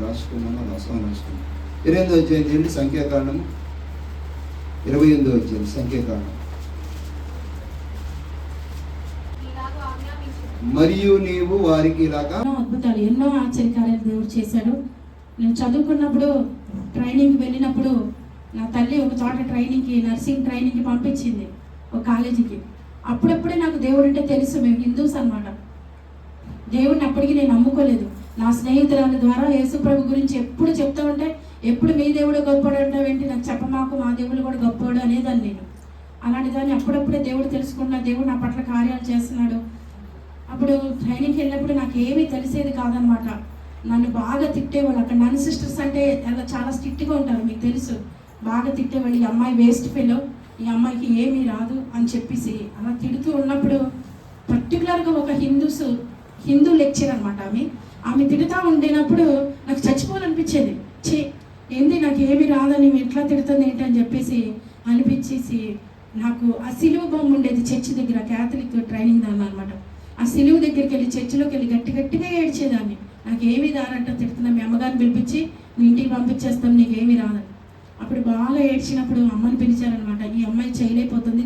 రాసుకున్నాను, రాసుకున్నాను. 28వ అధ్యాయం ఏంటి? సంఖ్యాకాండము 28వ అధ్యాయం సంఖ్యాకాండం. మరియు నీవు వారికి ఇలాగా అద్భుతాలు, ఎన్నో ఆశ్చర్యకార్యాలు దేవుడు చేశాడు. నేను చదువుకున్నప్పుడు ట్రైనింగ్కి వెళ్ళినప్పుడు నా తల్లి ఒక చోట ట్రైనింగ్కి, నర్సింగ్ ట్రైనింగ్కి పంపించింది ఒక కాలేజీకి. అప్పుడప్పుడే నాకు దేవుడు అంటే తెలుసు, మేము హిందూస్ అనమాట. దేవుడిని అప్పటికి నేను నమ్ముకోలేదు. నా స్నేహితురాల ద్వారా యేసుప్రభు గురించి ఎప్పుడు చెప్తా ఉంటే, ఎప్పుడు మీ దేవుడు గొప్పవాడు అంటావేంటి, నాకు చెప్పమాకు, మా దేవుడు కూడా గొప్పవాడు అనేదాన్ని నేను. అలాంటి దాన్ని అప్పుడప్పుడే దేవుడు తెలుసుకున్న, దేవుడు నా పట్ల కార్యాలు చేస్తున్నాడు. అప్పుడు ట్రైనింగ్కి వెళ్ళినప్పుడు నాకు ఏమీ తెలిసేది కాదనమాట. నన్ను బాగా తిట్టేవాళ్ళు అక్కడ. నన్ సిస్టర్స్ అంటే అలా చాలా స్ట్రిక్ట్గా ఉంటారు, మీకు తెలుసు. బాగా తిట్టేవాళ్ళు, ఈ అమ్మాయి వేస్ట్ ఫెలో, ఈ అమ్మాయికి ఏమీ రాదు అని చెప్పేసి అలా తిడుతూ ఉన్నప్పుడు పర్టికులర్గా ఒక హిందూ లెక్చర్ అనమాట. ఆమె తిడుతూ ఉండినప్పుడు నాకు చచ్చిపోవాలనిపించేది. ఏంది నాకు ఏమి రాదని ఎట్లా తిడుతుంది ఏంటి అని చెప్పేసి అనిపించేసి, నాకు ఆ సిలువ బొమ్మ ఉండేది చర్చి దగ్గర, క్యాథలిక్ ట్రైనింగ్ దాన్ని అనమాట. ఆ సిలువ దగ్గరికి వెళ్ళి చర్చిలోకి వెళ్ళి గట్టిగా ఏడ్చేదాన్ని. నాకు ఏమీ రాదంట, తిడుతున్నా. మీ అమ్మగారిని పిలిపించి మీ ఇంటికి పంపించేస్తాం, నీకు ఏమీ రాదని. అప్పుడు బాగా ఏడ్చినప్పుడు అమ్మని పిలిచారనమాట. ఈ అమ్మాయి చేయలేకపోతుంది,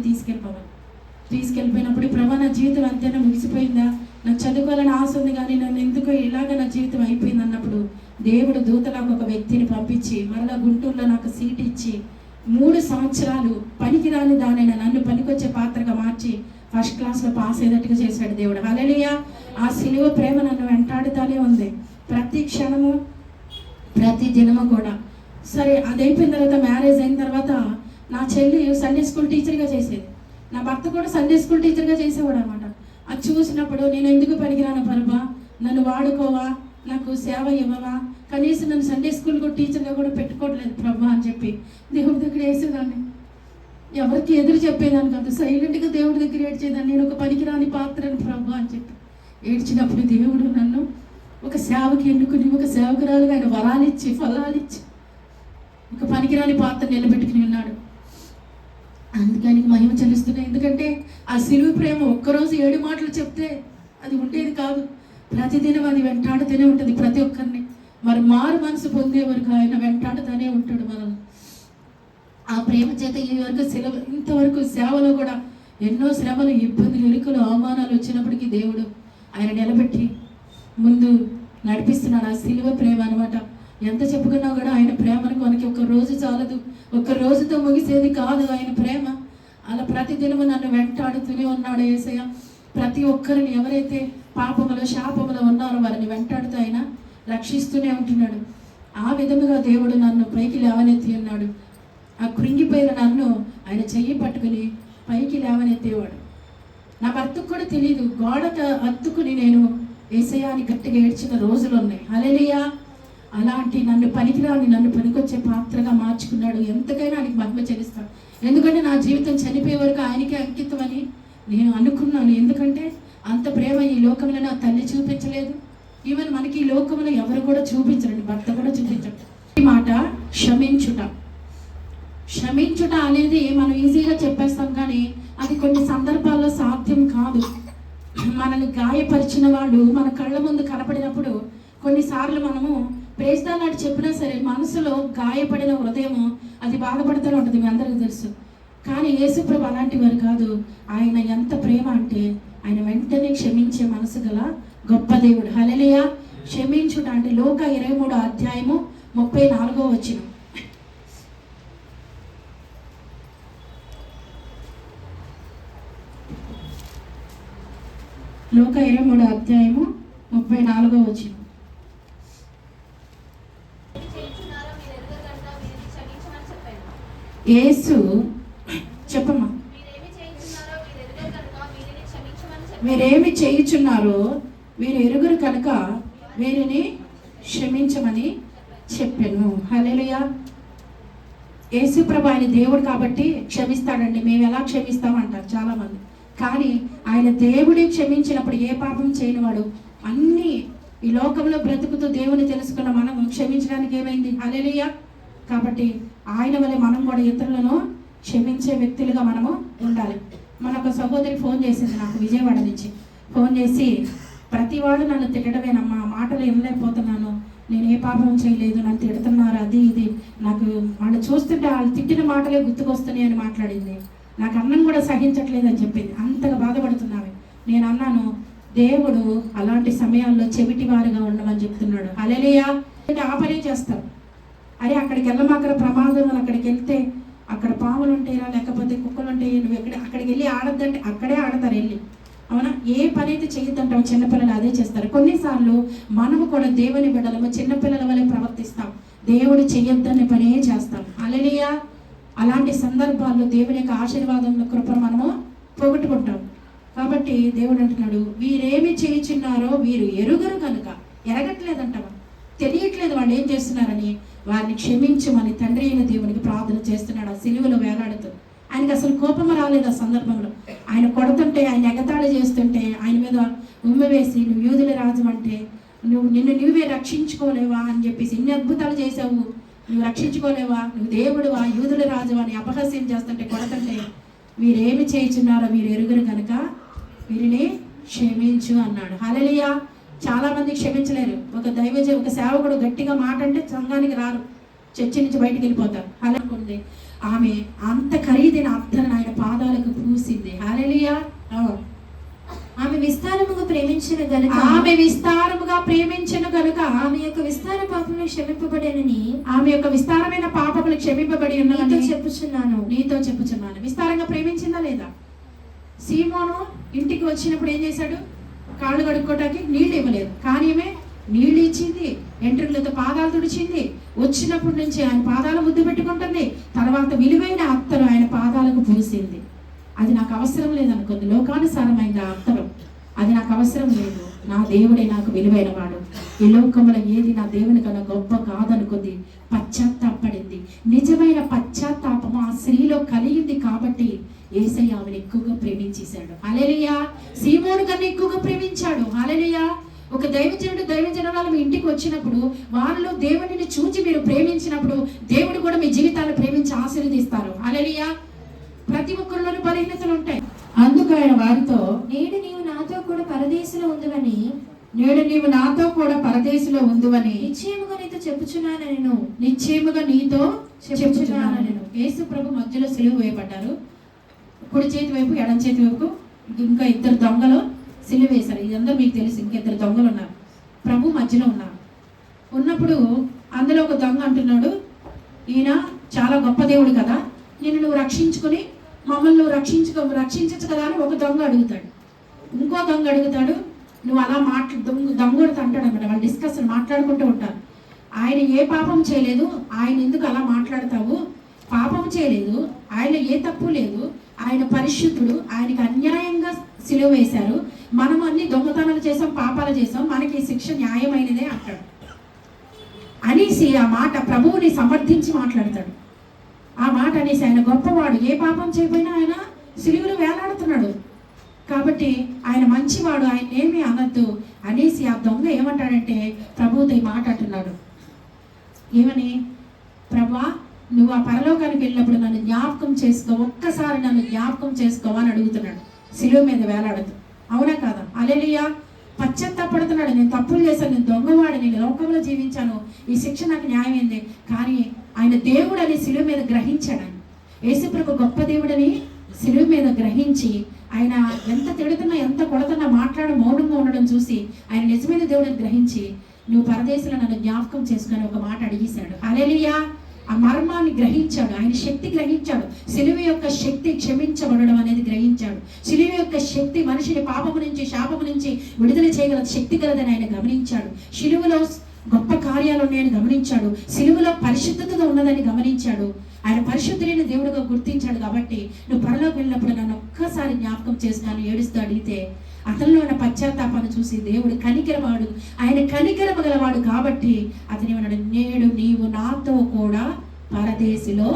తీసుకెళ్ళిపోయినప్పుడు ప్రభా నా జీవితం అంతేనా, ముగిసిపోయిందా, నాకు చదువుకోవాలని ఆశ ఉంది కానీ నన్ను ఎందుకో ఇలాగ నా జీవితం అయిపోయింది అన్నప్పుడు దేవుడు దూతలాగా ఒక వ్యక్తిని పంపించి మరలా గుంటూరులో నాకు సీట్ ఇచ్చి 3 సంవత్సరాలు పనికిరాని దానైనా నన్ను పనికొచ్చే పాత్రగా మార్చి ఫస్ట్ క్లాస్లో పాస్ అయ్యేటట్టుగా చేశాడు దేవుడు. హల్లెలూయా. ఆ సిలువ ప్రేమ నన్ను వెంటాడుతూనే ఉంది ప్రతి క్షణము, ప్రతి దినము కూడా. సరే, అది అయిపోయిన తర్వాత, మ్యారేజ్ అయిన తర్వాత నా చెల్లి సండే స్కూల్ టీచర్గా చేసేది, నా భర్త కూడా సండే స్కూల్ టీచర్గా చేసేవాడు అనమాట. అది చూసినప్పుడు నేను ఎందుకు పనికిరాను ప్రభా, నన్ను వాడుకోవా, నాకు సేవ ఇవ్వవా, కనీసం నన్ను సండే స్కూల్ కూడా టీచర్గా కూడా పెట్టుకోవట్లేదు ప్రభా అని చెప్పి దేవుడి దగ్గర వేసేదాన్ని. ఎవరికి ఎదురు చెప్పేదాన్ని కాదు, సైలెంట్గా దేవుడి దగ్గర ఏడ్చేదాన్ని. నేను ఒక పనికిరాని పాత్రను ప్రభా అని చెప్పి ఏడ్చినప్పుడు దేవుడు నన్ను ఒక సేవకి ఎన్నుకుని, ఒక సేవకురాలుగా ఆయన వరాలిచ్చి ఫలాలిచ్చి ఒక పనికిరాని పాత్ర నిలబెట్టుకుని ఉన్నాడు. అందుకని మహిమ చెల్లిస్తున్నాయి. ఎందుకంటే ఆ సిలువ ప్రేమ ఒక్కరోజు 7 మాటలు చెప్తే అది ఉండేది కాదు. ప్రతిదినం అది వెంటాడుతూనే ఉంటుంది ప్రతి ఒక్కరిని. మరి మారు మనసు పొందే వరకు ఆయన వెంటాడుతూనే ఉంటాడు మనల్ని. ఆ ప్రేమ చేత ఈ వరకు ఇంతవరకు సేవలో కూడా ఎన్నో శ్రమలు, ఇబ్బందులు, ఇరుకులు, అవమానాలు వచ్చినప్పటికీ దేవుడు ఆయన నిలబెట్టి ముందు నడిపిస్తున్నాడు. ఆ సిలువ ప్రేమ అనమాట. ఎంత చెప్పుకున్నా కూడా ఆయన ప్రేమను మనకి ఒక రోజు చాలదు, ఒక రోజుతో ముగిసేది కాదు ఆయన ప్రేమ. అలా ప్రతిదినము నన్ను వెంటాడుతూనే ఉన్నాడు యేసయ్య. ప్రతి ఒక్కరిని ఎవరైతే పాపములో శాపములో ఉన్నారో వారిని వెంటాడుతూ ఆయన రక్షిస్తూనే ఉంటున్నాడు. ఆ విధముగా దేవుడు నన్ను పైకి లేవనెత్తి ఉన్నాడు. ఆ కృంగిపోయిన నన్ను ఆయన చెయ్యి పట్టుకుని పైకి లేవనెత్తేవాడు. నా భర్తకు కూడా తెలియదు, గోడకు అత్తుకుని నేను యేసయ్యాని గట్టిగా ఏడ్చిన రోజులు ఉన్నాయి. హల్లెలూయా. అలాంటి నన్ను పనికిరాని, నన్ను పనికొచ్చే పాత్రగా మార్చుకున్నాడు. ఎంతకైనా ఆయనకి మహిమ చెల్లిస్తాను. ఎందుకంటే నా జీవితం చనిపోయే వరకు ఆయనకే అంకితం అని నేను అనుకున్నాను. ఎందుకంటే అంత ప్రేమ ఈ లోకంలో నా తల్లి చూపించలేదు, ఈవెన్ మనకి ఈ లోకంలో ఎవరు కూడా చూపించరండి, భర్త కూడా చూపించడు. ఈ మాట క్షమించుట అనేది మనం ఈజీగా చెప్పేస్తాం, కానీ అది కొన్ని సందర్భాల్లో సాధ్యం కాదు. మనల్ని గాయపరిచిన వాళ్ళు మన కళ్ళ ముందు కనపడినప్పుడు కొన్నిసార్లు మనము ప్రేస్తానాడు చెప్పినా సరే మనసులో గాయపడిన హృదయము అది బాధపడుతూనే ఉంటుంది, మీ అందరికీ తెలుసు. కానీ యేసుప్రభు అలాంటి వారు కాదు. ఆయన ఎంత ప్రేమ అంటే ఆయన వెంటనే క్షమించే మనసు గల గొప్ప దేవుడు. హల్లెలూయా. క్షమించుట అంటే లోక 23వ అధ్యాయము 34వ వచనం. లోక 23వ అధ్యాయము 34వ వచనం. యేసు చెప్పమ్మా, మీరేమి చేయుచున్నారో మీరు ఎరుగురు కనుక వీరిని క్షమించమని చెప్పాను. హల్లెలూయా. యేసుప్రభు ఆయన దేవుడు కాబట్టి క్షమిస్తాడండి. మేము ఎలా క్షమిస్తామంటారు చాలామంది, కానీ ఆయన దేవుడే క్షమించినప్పుడు ఏ పాపం చేయనివాడు. అన్నీ ఈ లోకంలో బ్రతుకుతూ దేవుని తెలుసుకున్న మనం క్షమించడానికి ఏమైంది? హల్లెలూయా. కాబట్టి ఆయన వల్ల మనం కూడా ఇతరులను క్షమించే వ్యక్తులుగా మనము ఉండాలి. మన ఒక సహోదరి ఫోన్ చేసింది నాకు, విజయవాడ నుంచి ఫోన్ చేసి, ప్రతివాడు నన్ను తిట్టడమేనమ్మా, మాటలు వినలేకపోతున్నాను, నేను ఏ పాపం చేయలేదు, నన్ను తిడుతున్నారు, అది ఇది, నాకు వాళ్ళు చూస్తుంటే వాళ్ళు తిట్టిన మాటలే గుర్తుకొస్తున్నాయి అని మాట్లాడింది. నాకు అన్నం కూడా సహించట్లేదు అని చెప్పింది. అంతగా బాధపడుతున్నావి. నేను అన్నాను, దేవుడు అలాంటి సమయాల్లో చెవిటి వారుగా ఉండమని చెప్తున్నాడు. హల్లెలూయా. ఆ పనే చేస్తారు. అరే అక్కడికి వెళ్ళమాకర ప్రమాదం, అక్కడికి వెళ్తే అక్కడ పాములు ఉంటాయా లేకపోతే కుక్కలు ఉంటాయి, నువ్వు అక్కడికి వెళ్ళి ఆడద్దంటే అక్కడే ఆడతారు వెళ్ళి. అవునా? ఏ పని అయితే చేయొద్దంటావు చిన్నపిల్లలు అదే చేస్తారు. కొన్నిసార్లు మనము కూడా దేవుని బిడ్డలము చిన్నపిల్లల వలె ప్రవర్తిస్తాం, దేవుడు చెయ్యొద్దనే పనే చేస్తాం. హల్లెలూయా. అలాంటి సందర్భాల్లో దేవుని యొక్క ఆశీర్వాదంలో కృపను మనము పోగొట్టుకుంటాం. కాబట్టి దేవుడు అంటున్నాడు, వీరేమి చేయుచున్నారో వీరు ఎరుగరు కనుక. ఎరగట్లేదంటావా, తెలియట్లేదు వాళ్ళు ఏం చేస్తున్నారని, వారిని క్షమించమని తండ్రి అయిన దేవునికి ప్రార్థన చేస్తున్నాడు. ఆ సిలువలో వేలాడుతూ ఆయనకి అసలు కోపం రాలేదు. ఆ సందర్భంలో ఆయన కొడుతుంటే, ఆయన ఎగతాళి చేస్తుంటే, ఆయన మీద ఉమ్మ వేసి నువ్వు యూదుల రాజు అంటే నిన్ను నువ్వే రక్షించుకోలేవా అని చెప్పేసి, ఇన్ని అద్భుతాలు చేసావు, నువ్వు రక్షించుకోలేవా, నువ్వు దేవుడువా, యూదుల రాజు అని అపహాస్యం చేస్తుంటే, కొడుతుంటే, వీరేమి చేయుచున్నారో వీరు ఎరుగురు కనుక వీరిని క్షమించు అన్నాడు. హల్లెలూయా. చాలా మంది క్షమించలేరు. ఒక సేవకుడు గట్టిగా మాట అంటే సంఘానికి రారు, చర్చి నుంచి బయటికి వెళ్ళిపోతారు. అలాగే ఆమె అంత ఖరీదైన అత్తరును ఆయన పాదాలకు పూసింది. హల్లెలూయా. ఆమె విస్తారముగా ప్రేమించిన గనుక ఆమె యొక్క విస్తార పాపములు క్షమింపబడేనని, ఆమె యొక్క విస్తారమైన పాపములు క్షమింపబడి ఉన్నాయని నీతో చెప్పుచున్నాను. విస్తారంగా ప్రేమించిందా లేదా? సీమోను ఇంటికి వచ్చినప్పుడు ఏం చేశాడు? కాళ్ళు కడుక్కోటానికి నీళ్లు ఇవ్వలేదు, కానీ ఈమె నీళ్లు ఇచ్చింది, ఎంట్రుకలతో పాదాలు తుడిచింది. వచ్చినప్పటి నుంచి ఆయన పాదాలు ముద్దు పెట్టుకుంటుంది. తర్వాత విలువైన అత్తరు ఆయన పాదాలకు పూసింది. అది నాకు అవసరం లేదనుకుంది, లోకానుసారమైన అత్తరం. అది నాకు అవసరం లేదు, నా దేవుడే నాకు విలువైన వాడు, ఈ లోకంలో ఏది నా దేవుని కన్నా గొప్ప కాదనుకుంది. పశ్చాత్తాపడింది. నిజమైన పశ్చాత్తాపము ఆ స్త్రీలో కలిగింది కాబట్టి యేసయ్య ఆమెను ఎక్కువగా ప్రేమించేశాడు. హల్లెలూయా. సీమోను కన్నా ఎక్కువగా ప్రేమించాడు. హల్లెలూయా. ఒక దైవజనురాలు మీ ఇంటికి వచ్చినప్పుడు వారిలో దేవుడిని చూచి మీరు ప్రేమించినప్పుడు దేవుడు కూడా మీ జీవితాన్ని ప్రేమించి ఆశీర్వదిస్తారు. హల్లెలూయా. ప్రతి ఒక్కరిలోనూ బలహీనతలు ఉంటాయి. అందుకు ఆయన వారితో, నేడు నీవు నాతో కూడా పరదేశంలో ఉందువని నిశ్చయముగా నీతో చెప్పుచున్నాను. యేసు ప్రభు మధ్యలో సిలువ వేయబడ్డారు. కుడి చేతి వైపు ఎడం చేతి వైపు ఇంకా ఇద్దరు దొంగలు సిలువ వేశారు. ఇదంతా మీకు తెలుసు. ఇంకా ఇద్దరు దొంగలు ఉన్నారు, ప్రభు మధ్యలో ఉన్నారు. ఉన్నప్పుడు అందులో ఒక దొంగ అంటున్నాడు, ఈయన చాలా గొప్ప దేవుడు కదా, నిన్ను నువ్వు రక్షించుకుని మమ్మల్ని నువ్వు రక్షించచ్చు కదా అని ఒక దొంగ అడుగుతాడు. ఇంకో దొంగ అడుగుతాడు, నువ్వు అలా దొంగడుతూ అంటాడు అనమాట. వాళ్ళు డిస్కషన్ మాట్లాడుకుంటూ ఉంటారు. ఆయన ఏ పాపం చేయలేదు, ఆయన ఎందుకు అలా మాట్లాడతావు? పాపం చేయలేదు, ఆయన ఏ తప్పు లేదు, ఆయన పరిశుద్ధుడు, ఆయనకి అన్యాయంగా సిలువ వేశారు, మనం అన్ని దొంగతనాలు చేసాం, పాపాలు చేసాం, మనకి ఈ శిక్ష న్యాయమైనదే అంటాడు. అనేసి ఆ మాట ప్రభువుని సమర్థించి మాట్లాడతాడు. ఆ మాట అనేసి ఆయన గొప్పవాడు, ఏ పాపం చేయకపోయినా ఆయన సిలువలో వేలాడుతున్నాడు కాబట్టి ఆయన మంచివాడు, ఆయన ఏమీ అనద్దు అనేసి ఆ దొంగ ఏమంటాడంటే ప్రభువుతో ఈ మాట అంటున్నాడు. ఏమని? ప్రభువా, నువ్వు ఆ పరలోకానికి వెళ్ళినప్పుడు నన్ను జ్ఞాపకం చేసుకో, ఒక్కసారి నన్ను జ్ఞాపకం చేసుకోవా అని అడుగుతున్నాడు సిలువ మీద వేలాడుతూ. అవునా కాదా? హల్లెలూయా. పశ్చాత్తాపడుతున్నాడు, నేను తప్పులు చేశాను, నేను దొంగవాడిని, నేను లోకంలో జీవించాను, ఈ శిక్ష నాకు న్యాయమైంది. కానీ ఆయన దేవుడు అని సిలువ మీద గ్రహించాడు. ఆయన యేసుప్రభు గొప్ప దేవుడని సిలువ మీద గ్రహించి ఆయన ఎంత తిడుతున్నా ఎంత కొడుతున్నా మౌనంగా ఉండడం చూసి ఆయన నిజమైన దేవుడిని గ్రహించి నువ్వు పరదేశంలో నన్ను జ్ఞాపకం చేసుకుని ఒక మాట అడిగేశాడు. హల్లెలూయా. ఆ మర్మాన్ని గ్రహించాడు, ఆయన శక్తి గ్రహించాడు. సిలువ యొక్క శక్తి క్షమించబడడం అనేది గ్రహించాడు. సిలువ యొక్క శక్తి మనిషిని పాపము నుంచి శాపము నుంచి విడుదల చేయగల శక్తి గలదని ఆయన గమనించాడు. సిలువలో గొప్ప కార్యాలు ఉన్నాయని గమనించాడు. సిలువలో పరిశుద్ధత ఉన్నదని గమనించాడు. ఆయన పరిశుద్ధులైన దేవుడుగా గుర్తించాడు. కాబట్టి నువ్వు పరలోకి వెళ్ళినప్పుడు నన్ను ఒక్కసారి జ్ఞాపకం చేసుకుని ఏడుస్తూ అడిగితే అతనిలో ఉన్న పశ్చాత్తాపాన్ని చూసి దేవుడు కనికరవాడు, ఆయన కనికరమ గలవాడు కాబట్టి అతని ఏమన్నాడు, నేడు నీవు నాతో కూడా పరదేశిలో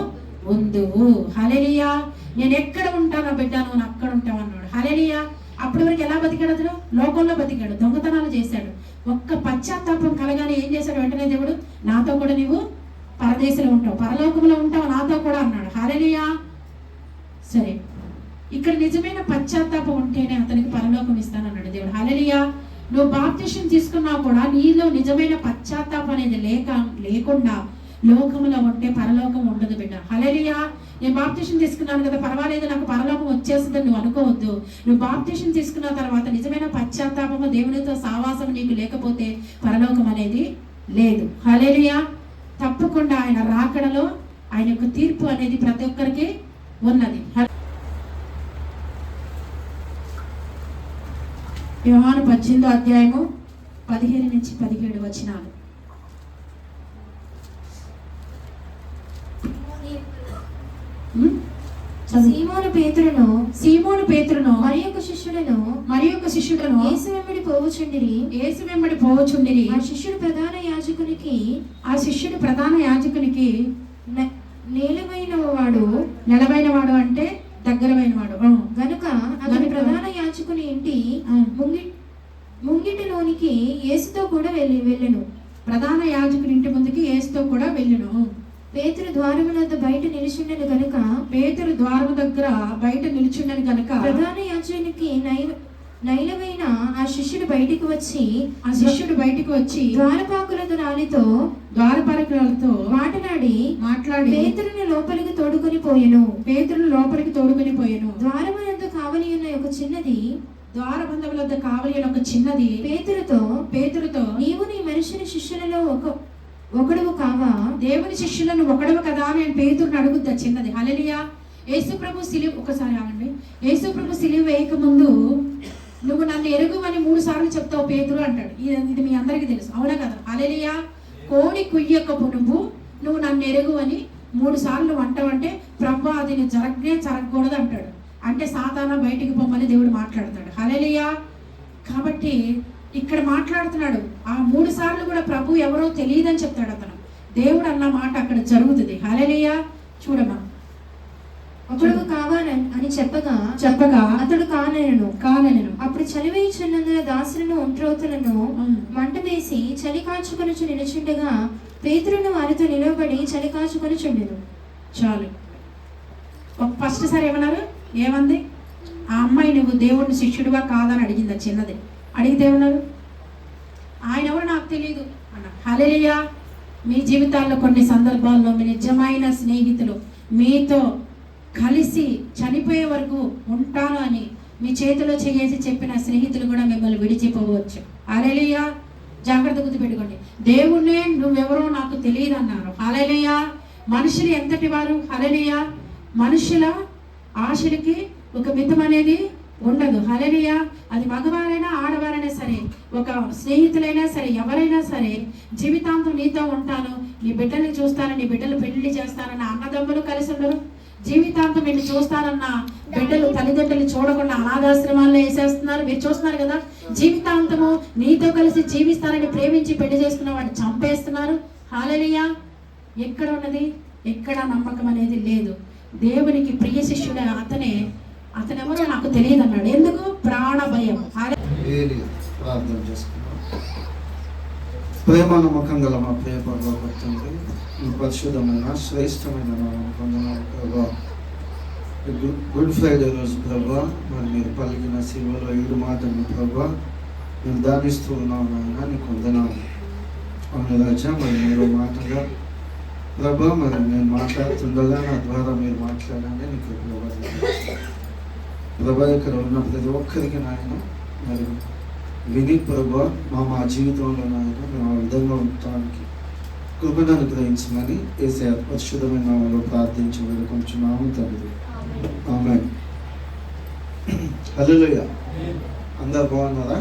ఉందువు. హల్లెలూయా. నేను ఎక్కడ ఉంటానో బిడ్డ, నువ్వు అక్కడ ఉంటావు అన్నాడు. హల్లెలూయా. అప్పటి వరకు ఎలా బతికాడు? అతను లోకంలో బతికాడు, దొంగతనాలు చేశాడు. ఒక్క పశ్చాత్తాపం కలగానే ఏం చేశాడు? వెంటనే దేవుడు, నాతో కూడా నీవు పరదేశంలో ఉంటావు, పరలోకంలో ఉంటావు నాతో కూడా అన్నాడు. హల్లెలూయా. సరే, ఇక్కడ నిజమైన పశ్చాత్తాపం ఉంటేనే అతనికి పరలోకం ఇస్తానన్నాడు దేవుడు. హల్లెలూయా. నువ్వు బాప్తిసం తీసుకున్నా కూడా నీలో నిజమైన పశ్చాత్తాపం అనేది లేకుండా లోకములో ఉంటే పరలోకం ఉండదు బిడ్డ. హల్లెలూయా. నేను బాప్తిసం తీసుకున్నాను కదా, పర్వాలేదు, నాకు పరలోకం వచ్చేస్తుందని నువ్వు అనుకోవద్దు. నువ్వు బాప్తిసం తీసుకున్న తర్వాత నిజమైన పశ్చాత్తాపము, దేవునితో సావాసం నీకు లేకపోతే పరలోకం అనేది లేదు. హల్లెలూయా. తప్పకుండా ఆయన రాకడలో ఆయన యొక్క తీర్పు అనేది ప్రతి ఒక్కరికి ఉన్నది. యోహాను 18వ అధ్యాయము 15 నుంచి 17 వచనాలు. సీమోను పేతురును మరి యొక్క శిష్యుడను యేసు వెంబడి పోవుచుండిరి. ఆ శిష్యుడు ప్రధాన యాజకునికి నెలవైన వాడు అంటే దగ్గరమైన వాడు గనుక అతని ప్రధాన యాజకుని ఇంటి ముంగిటిలోనికి యేసుతో కూడా వెళ్ళెను. ప్రధాన యాజకుని ఇంటి ముందుకి యేసుతో కూడా వెళ్ళెను. పేతురు ద్వారము వద్ద బయట నిలుచుండెను గనుక పేతురు ద్వారము దగ్గర బయట నిలుచుండెను గనుక ప్రధాన యాజకునికి నైలమైన ఆ శిష్యుడు బయటికి వచ్చి ద్వారపాలకులతో మాట్లాడి పేతురుని లోపలికి తోడుకొని పోయెను. ద్వారమునందు కావలి ఉన్న ఒక చిన్నది ద్వారబంధముల వద్ద కావలి ఉన్న ఒక చిన్నది పేతురుతో నీవు నీ మనుషుని శిష్యులలో ఒకడువు కావా, దేవుని శిష్యులను ఒకడవు కదా అని పేతురుని అడుగుద్దా చిన్నది. హల్లెలూయా. యేసుప్రభు సిలువ, ఒకసారి ఆగండి, యేసుప్రభు సిలువ వేయక ముందు నువ్వు నన్ను ఎరుగువని 3 సార్లు చెప్తావు పేతురు అంటాడు. ఇది మీ అందరికీ తెలుసు, అవునా కదా? హల్లెలూయా. కోడి కుయ్యక నువ్వు నన్ను ఎరుగువని 3 సార్లు అంటావంటే ప్రభు అది నేను జరగకూడదు అంటాడు. అంటే సాతాన బయటికి పొమ్మని దేవుడు మాట్లాడతాడు. హల్లెలూయా. కాబట్టి ఇక్కడ మాట్లాడుతున్నాడు. ఆ 3 సార్లు కూడా ప్రభు ఎవరో తెలియదని చెప్తాడు అతను. దేవుడు అన్న మాట అక్కడ జరుగుతుంది. హల్లెలూయా. చూడమ్మా, ఒకడు కావాలని చెప్పగా అతడు కానెను. అప్పుడు చలివేయుచున్నందున దాసులను ఒంట్రోతులను మంట వేసి చలి కాచుకొనుచు నిలుచుండగా పేతురును వారితో నిలవబడి చలి కాచుకొనుచుండెను. చాలు. ఫస్ట్ సారి ఏమంది? ఆ అమ్మాయి నువ్వు దేవుడిని శిష్యుడిగా కాదని అడిగింది. ఆ చిన్నది అడిగితే ఏమన్నారు? ఆయన ఎవరు నాకు తెలియదు అన్నారు. హల్లెలూయా. మీ జీవితాల్లో కొన్ని సందర్భాల్లో మీ నిజమైన స్నేహితులు మీతో కలిసి చనిపోయే వరకు ఉంటాను అని మీ చేతిలో చేసి చెప్పిన స్నేహితులు కూడా మిమ్మల్ని విడిచిపోవచ్చు. హల్లెలూయా. జాగ్రత్త గుర్తుపెట్టుకోండి. దేవుణ్ణే నువ్వెవరో నాకు తెలియదు అన్నారు. హల్లెలూయా. మనుషులు ఎంతటి వారు? హల్లెలూయా. మనుషుల ఆశలకి ఒక మితం అనేది ఉండదు. హల్లెలూయా. అది మగవారైనా ఆడవారైనా సరే, ఒక స్నేహితులైనా సరే, ఎవరైనా సరే, జీవితాంతం నీతో ఉంటాను, నీ బిడ్డల్ని చూస్తాను, నీ బిడ్డలు పెళ్లి చేస్తానన్న అన్నదమ్ములు కలిసి ఉండరు. జీవితాంతం వీళ్ళు చూస్తారన్న బిడ్డలు తల్లిదండ్రులు చూడకుండా అనాథాశ్రమాల్లో వేసేస్తున్నారు. మీరు చూస్తున్నారు కదా. జీవితాంతము నీతో కలిసి జీవిస్తారని ప్రేమించి పెళ్లి చేసుకున్న వాడిని చంపేస్తున్నారు. హల్లెలూయా. ఎక్కడ ఉన్నది? ఎక్కడ నమ్మకం అనేది లేదు. దేవునికి ప్రియ శిష్యుడు అతనెవరో నాకు తెలియదు అన్నాడు. ఎందుకు? ప్రాణ భయం. ప్రార్థన చేసుకున్నాం. ప్రేమ నమ్మకం గల మా ప్రియ పరలోకతండ్రి, ఈ పరిశుద్ధమైన శ్రేష్టమైన నామమున వందనాలు ప్రభువా. గుడ్ ఫ్రైడే రోజు ప్రభువా, మరి మీరు పలికిన శిలువలో 7 మాటలు ప్రభువా మేము ధ్యానిస్తూ ఉన్నాం నాయన. నీకు వందనాలు. అవును రాజా, మరి మీరు మాటగా ప్రభువా, మరి నేను మాట్లాడుతుండగా నా ద్వారా మీరు మాట్లాడండి. నీకు ప్రభా ఇక్కడ ఉన్న ప్రతి ఒక్కరికి నాయన మరి విని ప్రభా మా జీవితంలో నాయన మేము ఆ విధంగా ఉండటానికి కృపను అనుగ్రహించమని యేసయ్య పరిశుద్ధమైన నామములో ప్రార్థించి వేడుకొంచున్నాము తండ్రి. ఆమేన్. హల్లెలూయా. అందరు బాగున్నారా?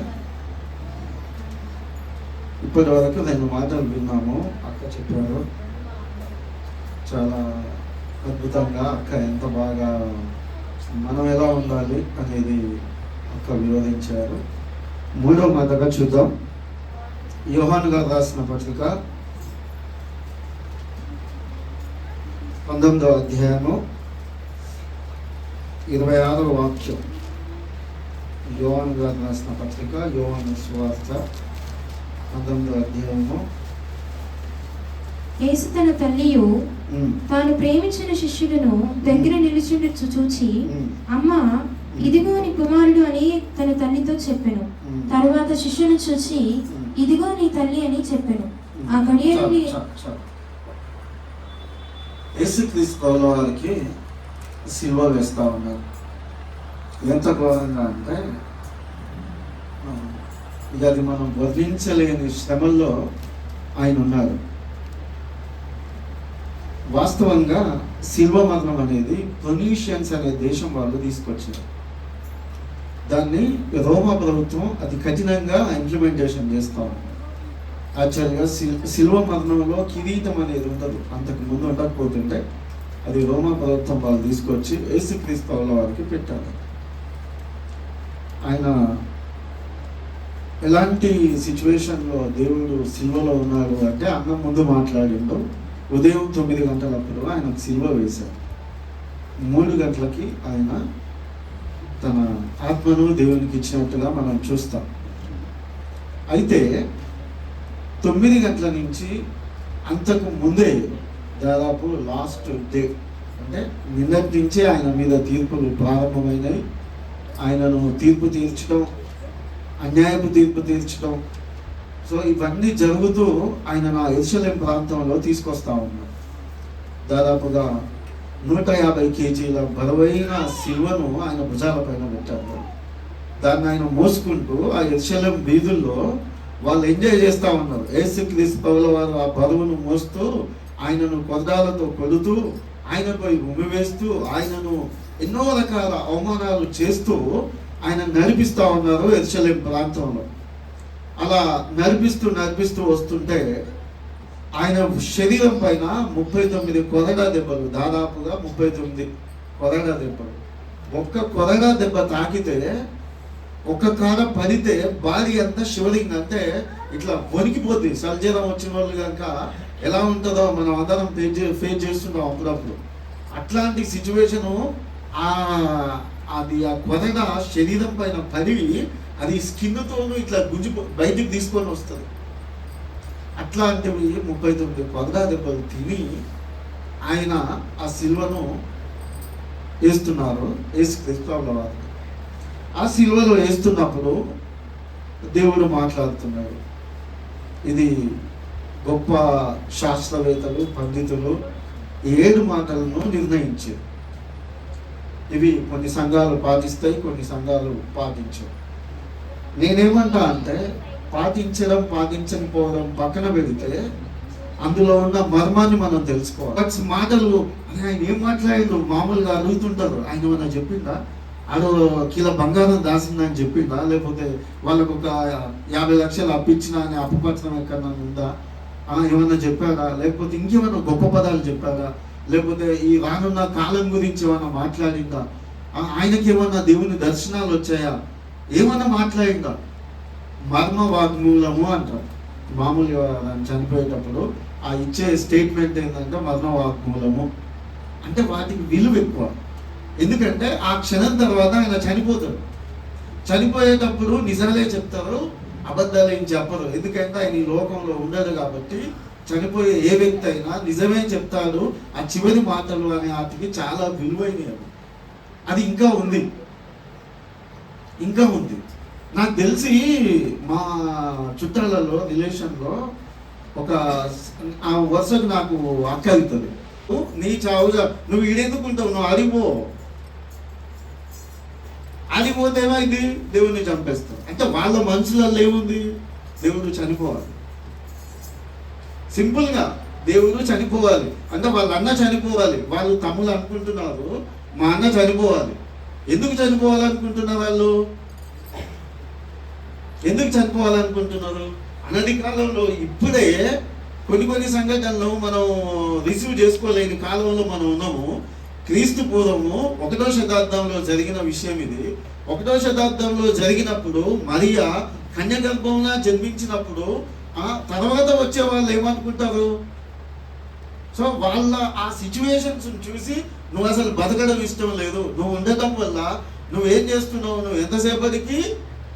ఇప్పటి వరకు 2 మాటలు విన్నాము. అక్క చెప్పారు చాలా అద్భుతంగా. అక్క ఎంత బాగా మనం ఎలా ఉండాలి అనేది అక్క వివరించారు. 3వ మాటగా చూద్దాం. యోహాను గారు రాసిన పత్రిక 19వ అధ్యాయము 26వ వాక్యం. యోహాను గారు రాసిన పత్రిక, యోహాను సువార్త 19వ అధ్యాయము. యేసు తన తల్లియు తాను ప్రేమించిన శిష్యులను దగ్గర నిలుచుండి చూచి, అమ్మా ఇదిగో నీ కుమారుడు అని తన తల్లితో చెప్పెను. తరువాత శిష్యుని చూచి ఇదిగో నీ తల్లి అని చెప్పాను. ఆ గడియ నుండి యేసుక్రీస్తు ప్రభుల వారికి సిలువ వేస్తా ఉన్నారు. ఎంత ఘోరంగా అంటే ఇక అది మనం వర్ణించలేని శ్రమల్లో ఆయన ఉన్నారు. వాస్తవంగా సిల్వ మరణం అనేది ఫొనీషియన్స్ అనే దేశం వాళ్ళు తీసుకొచ్చారు. దాన్ని రోమా ప్రభుత్వం అతి కఠినంగా ఇంప్లిమెంటేషన్ చేస్తూ ఉంది. యాక్చువల్గా సిల్వ మరణంలో కిరీటం అనేది ఉండదు, అంతకు ముందు ఉండకపోతుంటే అది రోమా ప్రభుత్వం వాళ్ళు తీసుకొచ్చి యేసుక్రీస్తు ప్రభుల వారికి పెట్టారు. ఆయన ఎలాంటి సిచ్యువేషన్లో దేవుడు సిల్వలో ఉన్నాడు అంటే, అన్నం ముందు మాట్లాడిండు. ఉదయం 9 గంటలప్పుడు ఆయనకు సిల్వ వేశారు. 3 గంటలకి ఆయన తన ఆత్మను దేవునికి ఇచ్చినట్టుగా మనం చూస్తాం. అయితే 9 గంటల నుంచి అంతకు ముందే దాదాపు లాస్ట్ డే అంటే నిన్నటి నుంచే ఆయన మీద తీర్పులు ప్రారంభమైనాయి. ఆయనను తీర్పు తీర్చడం, అన్యాయపు తీర్పు తీర్చడం, సో ఇవన్నీ జరుగుతూ ఆయన నా యెరూషలేము ప్రాంతంలో తీసుకొస్తా ఉన్నారు. దాదాపుగా 150 కేజీల బరువైన సిలువను ఆయన భుజాల పైన పెట్టారు. దాన్ని ఆయన మోసుకుంటూ ఆ యెరూషలేము వీధుల్లో వాళ్ళు ఎంజాయ్ చేస్తూ ఉన్నారు. యేసుక్రీస్తు ప్రభుల వారు ఆ బరువును మోస్తూ ఆయనను కొరడాలతో కొడుతూ ఆయనపై ఉమ్మివేస్తూ ఆయనను ఎన్నో రకాల అవమానాలు చేస్తూ ఆయన నడిపిస్తూ ఉన్నారు యెరూషలేము ప్రాంతంలో. అలా నడిపిస్తూ వస్తుంటే ఆయన శరీరం పైన 39 కొరడా దెబ్బలు, దాదాపుగా 39 కొరడా దెబ్బలు. ఒక్క కొరడా దెబ్బ తాకితే, ఒక్క కాడ పడితే బాడీ అంతా షివరింగ్, అంటే ఇట్లా వణికిపోద్ది. సర్జరం వచ్చిన వాళ్ళు కనుక ఎలా ఉంటుందో మనం అందరం ఫేస్ చేస్తున్నాం అప్పుడప్పుడు. అట్లాంటి సిచ్యువేషను అది ఆ కొరడ శరీరం పైన పడి అది స్కిన్తోనూ ఇట్లా గుంజి బయటికి తీసుకొని వస్తుంది. అట్లాంటివి 39 కొరడా దెబ్బలు తిని ఆయన ఆ సిల్వను వేస్తున్నారు యేసుక్రీస్తు ప్రభుల వారు. ఆ సిల్వలో వేస్తున్నప్పుడు దేవుడు మాట్లాడుతున్నాడు. ఇది గొప్ప శాస్త్రవేత్తలు, పండితులు 7 మాటలను నిర్ణయించారు. ఇవి కొన్ని సంఘాలు పాటిస్తాయి, కొన్ని సంఘాలు పాటించవు. నేనేమంటా అంటే, పాటించకపోవడం పక్కన పెడితే అందులో ఉన్న మర్మాన్ని మనం తెలుసుకోవాలి. మాటలు ఆయన ఏం మాట్లాడిండు మామూలుగా అడుగుతుంటారు. ఆయన ఏమన్నా చెప్పిందా? ఆడు కిలో బంగారం దాసిందని చెప్పిందా? లేకపోతే వాళ్ళకు ఒక 50 లక్షలు అప్పించిన అని అప్పుపచ్చడం ఎక్కడన్నా ఉందా? ఏమన్నా చెప్పాడా? లేకపోతే ఇంకేమన్నా గొప్ప పదాలు చెప్పాడా? లేకపోతే ఈ రానున్న కాలం గురించి ఏమన్నా మాట్లాడిందా? ఆయనకి ఏమన్నా దేవుని దర్శనాలు వచ్చాయా? ఏమన్నా మాట్లాడిందా? మర్మ వాగ్మూలము అంటారు. మామూలుగా చనిపోయేటప్పుడు ఆ ఇచ్చే స్టేట్మెంట్ ఏంటంటే మర్మ వాగ్మూలము అంటే వాటికి విలువ ఎక్కువ. ఎందుకంటే ఆ క్షణం తర్వాత ఆయన చనిపోతాడు. చనిపోయేటప్పుడు నిజాలే చెప్తారు, అబద్ధాలు ఏం చెప్పరు. ఎందుకంటే ఆయన ఈ లోకంలో ఉండడు కాబట్టి చనిపోయే ఏ వ్యక్తి అయినా నిజమే చెప్తాడు. ఆ చివరి మాటలు అనే వాటికి చాలా విలువైనవి. అది ఇంకా ఉంది. నాకు తెలిసి మా చుట్టాలలో రిలేషన్లో ఒక ఆ వరుసకు నాకు అక్క అవుతుంది. నీ చావుగా నువ్వు ఈడెందుకుంటావు, నువ్వు ఆడిపోతే ఏమైంది? దేవుడిని చంపేస్తావు. అంటే వాళ్ళ మనసులలో ఏముంది? దేవుడు చనిపోవాలి. సింపుల్గా దేవుడు చనిపోవాలి అంటే వాళ్ళ అన్న చనిపోవాలి. వాళ్ళు తమ్ముళ్ళు అనుకుంటున్నారు మా అన్న చనిపోవాలి. ఎందుకు చనిపోవాలనుకుంటున్నారు వాళ్ళు? ఎందుకు చనిపోవాలనుకుంటున్నారు? అనటి కాలంలో ఇప్పుడే కొన్ని సంఘటనలు మనం రిసీవ్ చేసుకోలేని కాలంలో మనం ఉన్నాము. క్రీస్తు పూర్వము 1వ శతాబ్దంలో జరిగిన విషయం ఇది. 1వ శతాబ్దంలో జరిగినప్పుడు మరియా కన్యగర్భంలో జన్మించినప్పుడు తర్వాత వచ్చే వాళ్ళు ఏమనుకుంటారు? సో వాళ్ళ ఆ సిచ్యువేషన్స్ చూసి నువ్వు అసలు బతకడం ఇష్టం లేదు, నువ్వు ఉండటం వల్ల నువ్వేం చేస్తున్నావు, నువ్వు ఎంతసేపటికి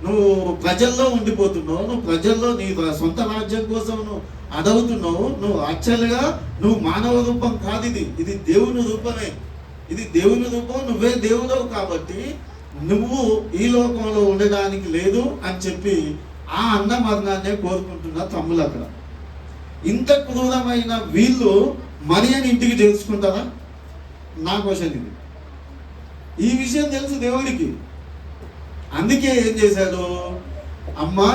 నువ్వు ప్రజల్లో ఉండిపోతున్నావు, నువ్వు ప్రజల్లో నీ సొంత రాజ్యం కోసం నువ్వు అడవుతున్నావు. నువ్వు యాక్చువల్గా నువ్వు మానవ రూపం కాదు, ఇది దేవుని రూపమే. ఇది దేవుని రూపం, నువ్వే దేవుడవు. కాబట్టి నువ్వు ఈ లోకంలో ఉండడానికి లేదు అని చెప్పి ఆ అన్న మరణాన్నే కోరుకుంటున్న తమ్ములు అక్కడ. ఇంత క్రూరమైన వీళ్ళు మరి అని ఇంటికి తెలుసుకుంటారా? నా క్వశ్చన్ ఇది. ఈ విషయం తెలుసు దేవుడికి. అందుకే ఏం చేశాడు, అమ్మా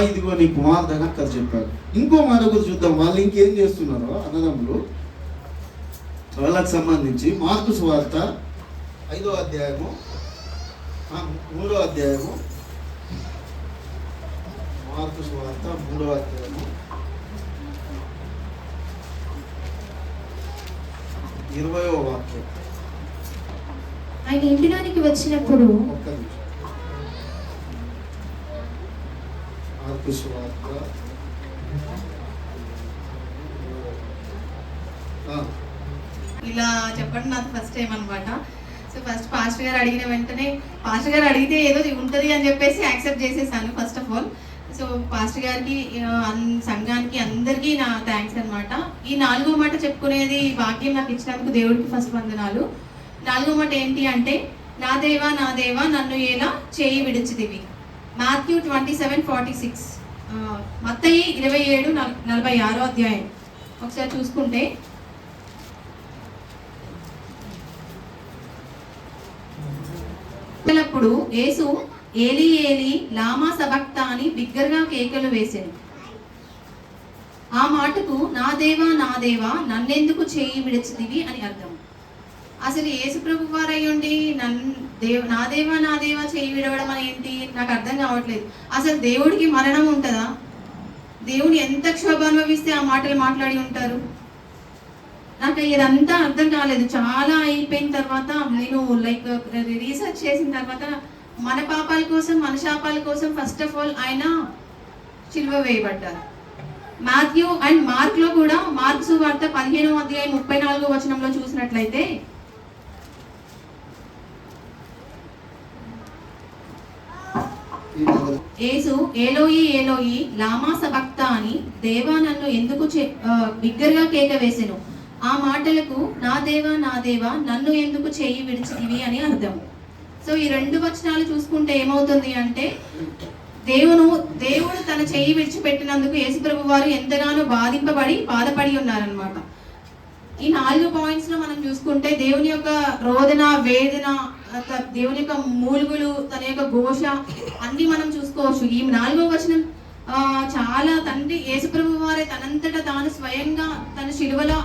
ఇదిగో నీ కుమార్తె అని అక్కడ చెప్పాడు. ఇంకో మరొకరు చూద్దాం వాళ్ళు ఇంకేం చేస్తున్నారో అన్నదమ్ములు. వాళ్ళకి సంబంధించి మార్కు సువార్త 5వ అధ్యాయము 3వ అధ్యాయము, మార్కు సువార్త 3వ అధ్యాయము 20వ వాక్యం. ఆయన ఇంటిలోనికి వచ్చినప్పుడు ఒక్క నిమిషం. మార్కు సువార్త ఇలా చెప్పడం నాకు ఫస్ట్ టైం అనమాట. సో ఫస్ట్ పాస్టర్ గారు అడిగిన వెంటనే, పాస్టర్ గారు అడిగితే ఏదో ఉంటుంది అని చెప్పేసి యాక్సెప్ట్ చేసేసాను first of all. So pastor గారికి, సంఘానికి, అందరికీ నా థ్యాంక్స్ అనమాట. ఈ 4వ మాట చెప్పుకునేది భాగ్యం నాకు ఇచ్చినందుకు దేవుడికి ఫస్ట్ వందనాలు. 4వ మాట ఏంటి అంటే, నా దేవా నా దేవా నన్ను ఎలా చేయి విడిచితివి. మాథ్యూ 27:46, మత్తయి 27:46 అధ్యాయం ఒకసారి చూసుకుంటే, అప్పుడు యేసు ఏలి ఏలి లామా సబక్తా అని బిగ్గరగా కేకలు వేసెను. ఆ మాటకు నా దేవా నన్నెందుకు చేయి విడిచితివి అని అర్థం. అసలు యేసు ప్రభు వారు అయ్యుండి నా దేవా చేయి విడవడం అని ఏంటి నాకు అర్థం కావట్లేదు. అసలు దేవుడికి మరణం ఉంటుందా? దేవుడు ఎంత క్షోభ అనుభవిస్తే ఆ మాటలు మాట్లాడి ఉంటారు? నాకు ఇదంతా అర్థం కాలేదు. చాలా అయిపోయిన తర్వాత నేను రీసెర్చ్ చేసిన తర్వాత మన పాపాల కోసం, మన శాపాల కోసం ఫస్ట్ ఆఫ్ ఆల్ ఆయన సిలువ వేయబడ్డారు. మాథ్యూ అండ్ మార్క్ లో కూడా, మార్క్ సువార్త 15వ అధ్యాయం 34వ వచనంలో చూసినట్లయితే, యేసు ఏలోయి ఏలోయి లామా సబక్తా అని దేవా నన్ను ఎందుకు బిగ్గరగా కేక వేసెను. ఆ మాటలకు నా దేవా నన్ను ఎందుకు చేయి విడిచితివి అని అర్థం. సో ఈ 2 వచనాలు చూసుకుంటే ఏమవుతుంది అంటే, దేవుడు తన చెయ్యి విడిచిపెట్టినందుకు యేసుప్రభు వారు ఎంతగానో బాధపడి ఉన్నారనమాట. ఈ 4 పాయింట్స్ లో మనం చూసుకుంటే దేవుని యొక్క రోదన, వేదన, దేవుని యొక్క మూలుగులు, తన యొక్క ఘోష అన్ని మనం చూసుకోవచ్చు. ఈ 4వ వచనం చాలా తండ్రి యేసుప్రభు వారే తనంతటా తాను స్వయంగా తన శిలువలో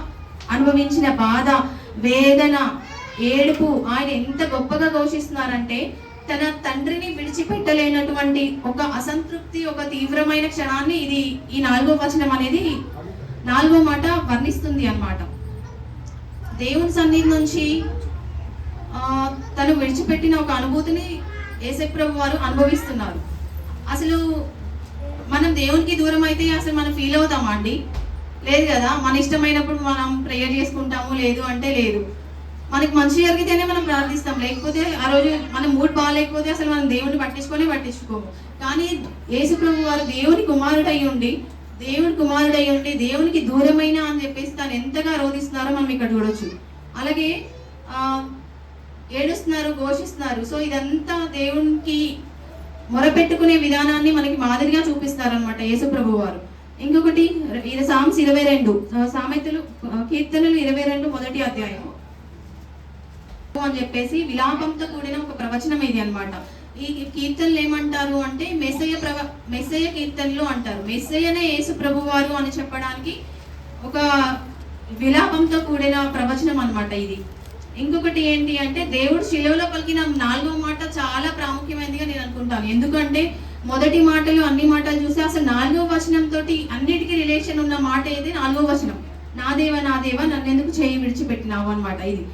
అనుభవించిన బాధ, వేదన, ఏడుపు ఆయన ఎంత గొప్పగా ఘోషిస్తున్నారంటే, తన తండ్రిని విడిచిపెట్టలేనటువంటి ఒక అసంతృప్తి, ఒక తీవ్రమైన క్షణాన్ని ఇది ఈ 4వ వచనం అనేది 4వ మాట వర్ణిస్తుంది అన్నమాట. దేవుని సన్నిధి నుంచి తను విడిచిపెట్టిన ఒక అనుభూతిని యేసుప్రభు వారు అనుభవిస్తున్నారు. అసలు మనం దేవునికి దూరం అయితే అసలు మనం ఫీల్ అవుతామా అండి? లేదు కదా. మన ఇష్టమైనప్పుడు మనం ప్రేయర్ చేసుకుంటాము, లేదు అంటే లేదు. మనకి మంచి జరిగితేనే మనం ప్రార్థిస్తాం, లేకపోతే ఆ రోజు మన మూడ్ బాగాలేకపోతే అసలు మనం దేవుడిని పట్టించుకోము. కానీ యేసుప్రభు వారు దేవుని కుమారుడై ఉండి దేవునికి దూరమైన అని చెప్పేసి తను ఎంతగా రోధిస్తున్నారో మనం ఇక్కడ చూడొచ్చు. అలాగే ఏడుస్తున్నారు, ఘోషిస్తున్నారు. సో ఇదంతా దేవునికి మొరపెట్టుకునే విధానాన్ని మనకి మాదిరిగా చూపిస్తారు అనమాట యేసుప్రభు వారు. ఇంకొకటి ఇది సామ్స్ 22, సామెతలు, కీర్తనలు 22 మొదటి అధ్యాయం అని చెప్పేసి విలాపంతో కూడిన ఒక ప్రవచనం ఇది అన్నమాట. ఈ కీర్తనలు ఏమంటారు అంటే మెస్సయ్య కీర్తనలు అంటారు. మెస్సయ్యనే యేసు ప్రభు వారు అని చెప్పడానికి ఒక విలాపంతో కూడిన ప్రవచనం అన్నమాట ఇది. ఇంకొకటి ఏంటి అంటే, దేవుడు శిలువలో పలికిన 4వ మాట చాలా ప్రాముఖ్యమైనదిగా నేను అనుకుంటాను. ఎందుకంటే మొదటి మాటలు అన్ని మాటలు చూస్తే అసలు 4వ వచనం తోటి అన్నిటికీ రిలేషన్ ఉన్న మాట ఏది? 4వ వచనం, నా దేవా నన్నెందుకు చేయి విడిచిపెట్టినావు అన్నమాట ఇది.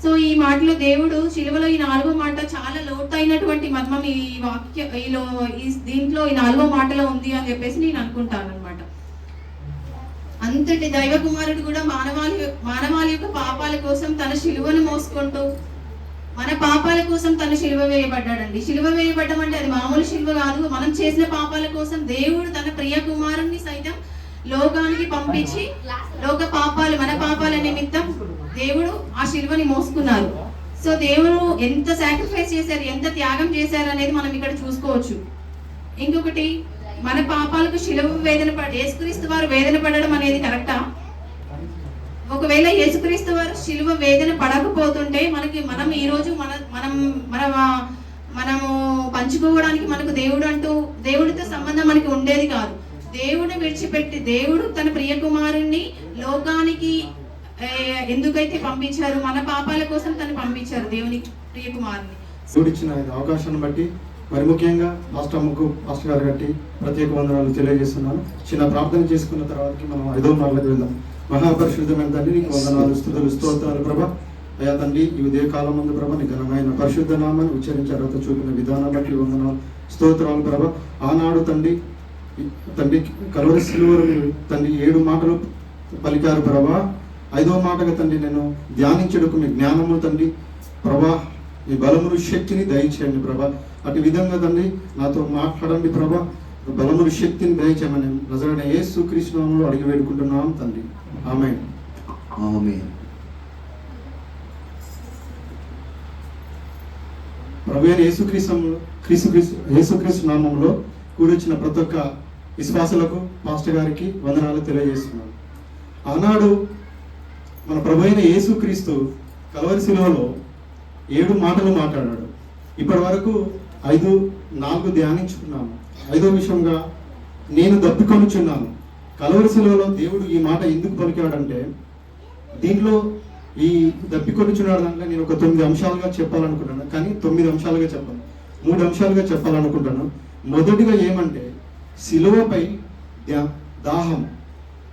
సో ఈ మాటలో దేవుడు శిలువలో ఈ 4వ మాట చాలా లోతైనటువంటి మర్మం దీంట్లో ఈ 4వ మాటలో ఉంది అని చెప్పేసి నేను అనుకుంటాను అనమాట. అంతటి దైవ కుమారుడు కూడా మానవాళి యొక్క పాపాల కోసం తన శిలువను మోసుకుంటూ మన పాపాల కోసం తను శిలువ వేయబడ్డాడండి. శిలువ వేయబడ్డం అంటే అది మామూలు శిలువ కాదు. మనం చేసిన పాపాల కోసం దేవుడు తన ప్రియ కుమారుణ్ణి సైతం లోకానికి పంపించి మన పాపాల నిమిత్తం దేవుడు ఆ శిలువని మోసుకున్నారు. సో దేవుడు ఎంత సాక్రిఫైస్ చేశారు, ఎంత త్యాగం చేశారు అనేది మనం ఇక్కడ చూసుకోవచ్చు. ఇంకొకటి, మన పాపాలకు శిలువ వేదన యేసుక్రీస్తు వారు వేదన పడడం అనేది కరెక్టా? ఒకవేళ యేసుక్రీస్తు వారు శిలువ వేదన పడకపోతుంటే మనం ఈ రోజు మనము పంచుకోవడానికి మనకు దేవుడితో సంబంధం మనకి ఉండేది కాదు. దేవుడిని విడిచిపెట్టి దేవుడు తన ప్రియ కుమారుణ్ణి లోకానికి ఎందుకైతే పంపించారు, మన పాపాల కోసం తను పంపించారు దేవుని ప్రియ కుమారుని. దేవుడిచ్చిన అవకాశాన్ని బట్టి మరి ముఖ్యంగా పాస్టర్ గారు బట్టి ప్రత్యేక వందనాలు తెలియజేస్తున్నాను. చిన్న ప్రార్థన చేసుకున్న తర్వాత మనం 5వ మార్లకు వెళ్దాం. మహాపరిశుద్ధమైన తండ్రి, నీకు వందనాలు, స్తుతులు, స్తోత్రాలు ప్రభా. అయ్యా తండ్రి, ఈ ఉదయకాలం ముందు ప్రభా నీ ఘనమైన పరిశుద్ధ నామాన్ని ఉచ్చరించే అర్హత చూపిన విధానం బట్టి వందనాలు, స్తోత్రాలు ప్రభా. ఆనాడు తండ్రి కల్వరి సిలువలో తండ్రి 7 మాటలు పలికారు ప్రభా. 5వ మాటగా తండ్రి నేను ధ్యానించడానికి మీ జ్ఞానము తండ్రి ప్రభా, ఈ బలమును శక్తిని దయచేయండి ప్రభా. అటు విధంగా తండ్రి నాతో మాట్లాడండి ప్రభా. బలమును శక్తిని దయచేయమని నజరేయుడైన యేసుక్రీస్తు నామములో అడిగి వేడుకుంటున్నాం తండ్రి, ఆమేన్. ఆమేన్. ప్రభువైన యేసుక్రీస్తు నామములో కూడొచ్చిన ప్రతి ఒక్క విశ్వాసులకు పాస్టర్ గారికి వందనాలు తెలియజేస్తున్నాను. ఆనాడు మన ప్రభువైన యేసుక్రీస్తు కల్వరి శిలువలో 7 మాటలు మాట్లాడాడు. ఇప్పటి వరకు 4 ధ్యానించుకున్నాము. 5వ విషయంగా నేను దప్పికొనుచున్నాను. కల్వరి శిలువలో దేవుడు ఈ మాట ఎందుకు పలికాడంటే, దీంట్లో ఈ దప్పికొనుచున్నాడు దాంట్లో నేను ఒక 9 అంశాలుగా చెప్పాలనుకుంటున్నాను. కానీ 9 అంశాలుగా చెప్పాను, 3 అంశాలుగా చెప్పాలనుకుంటాను. మొదటిగా ఏమంటే శిలువపై దాహం.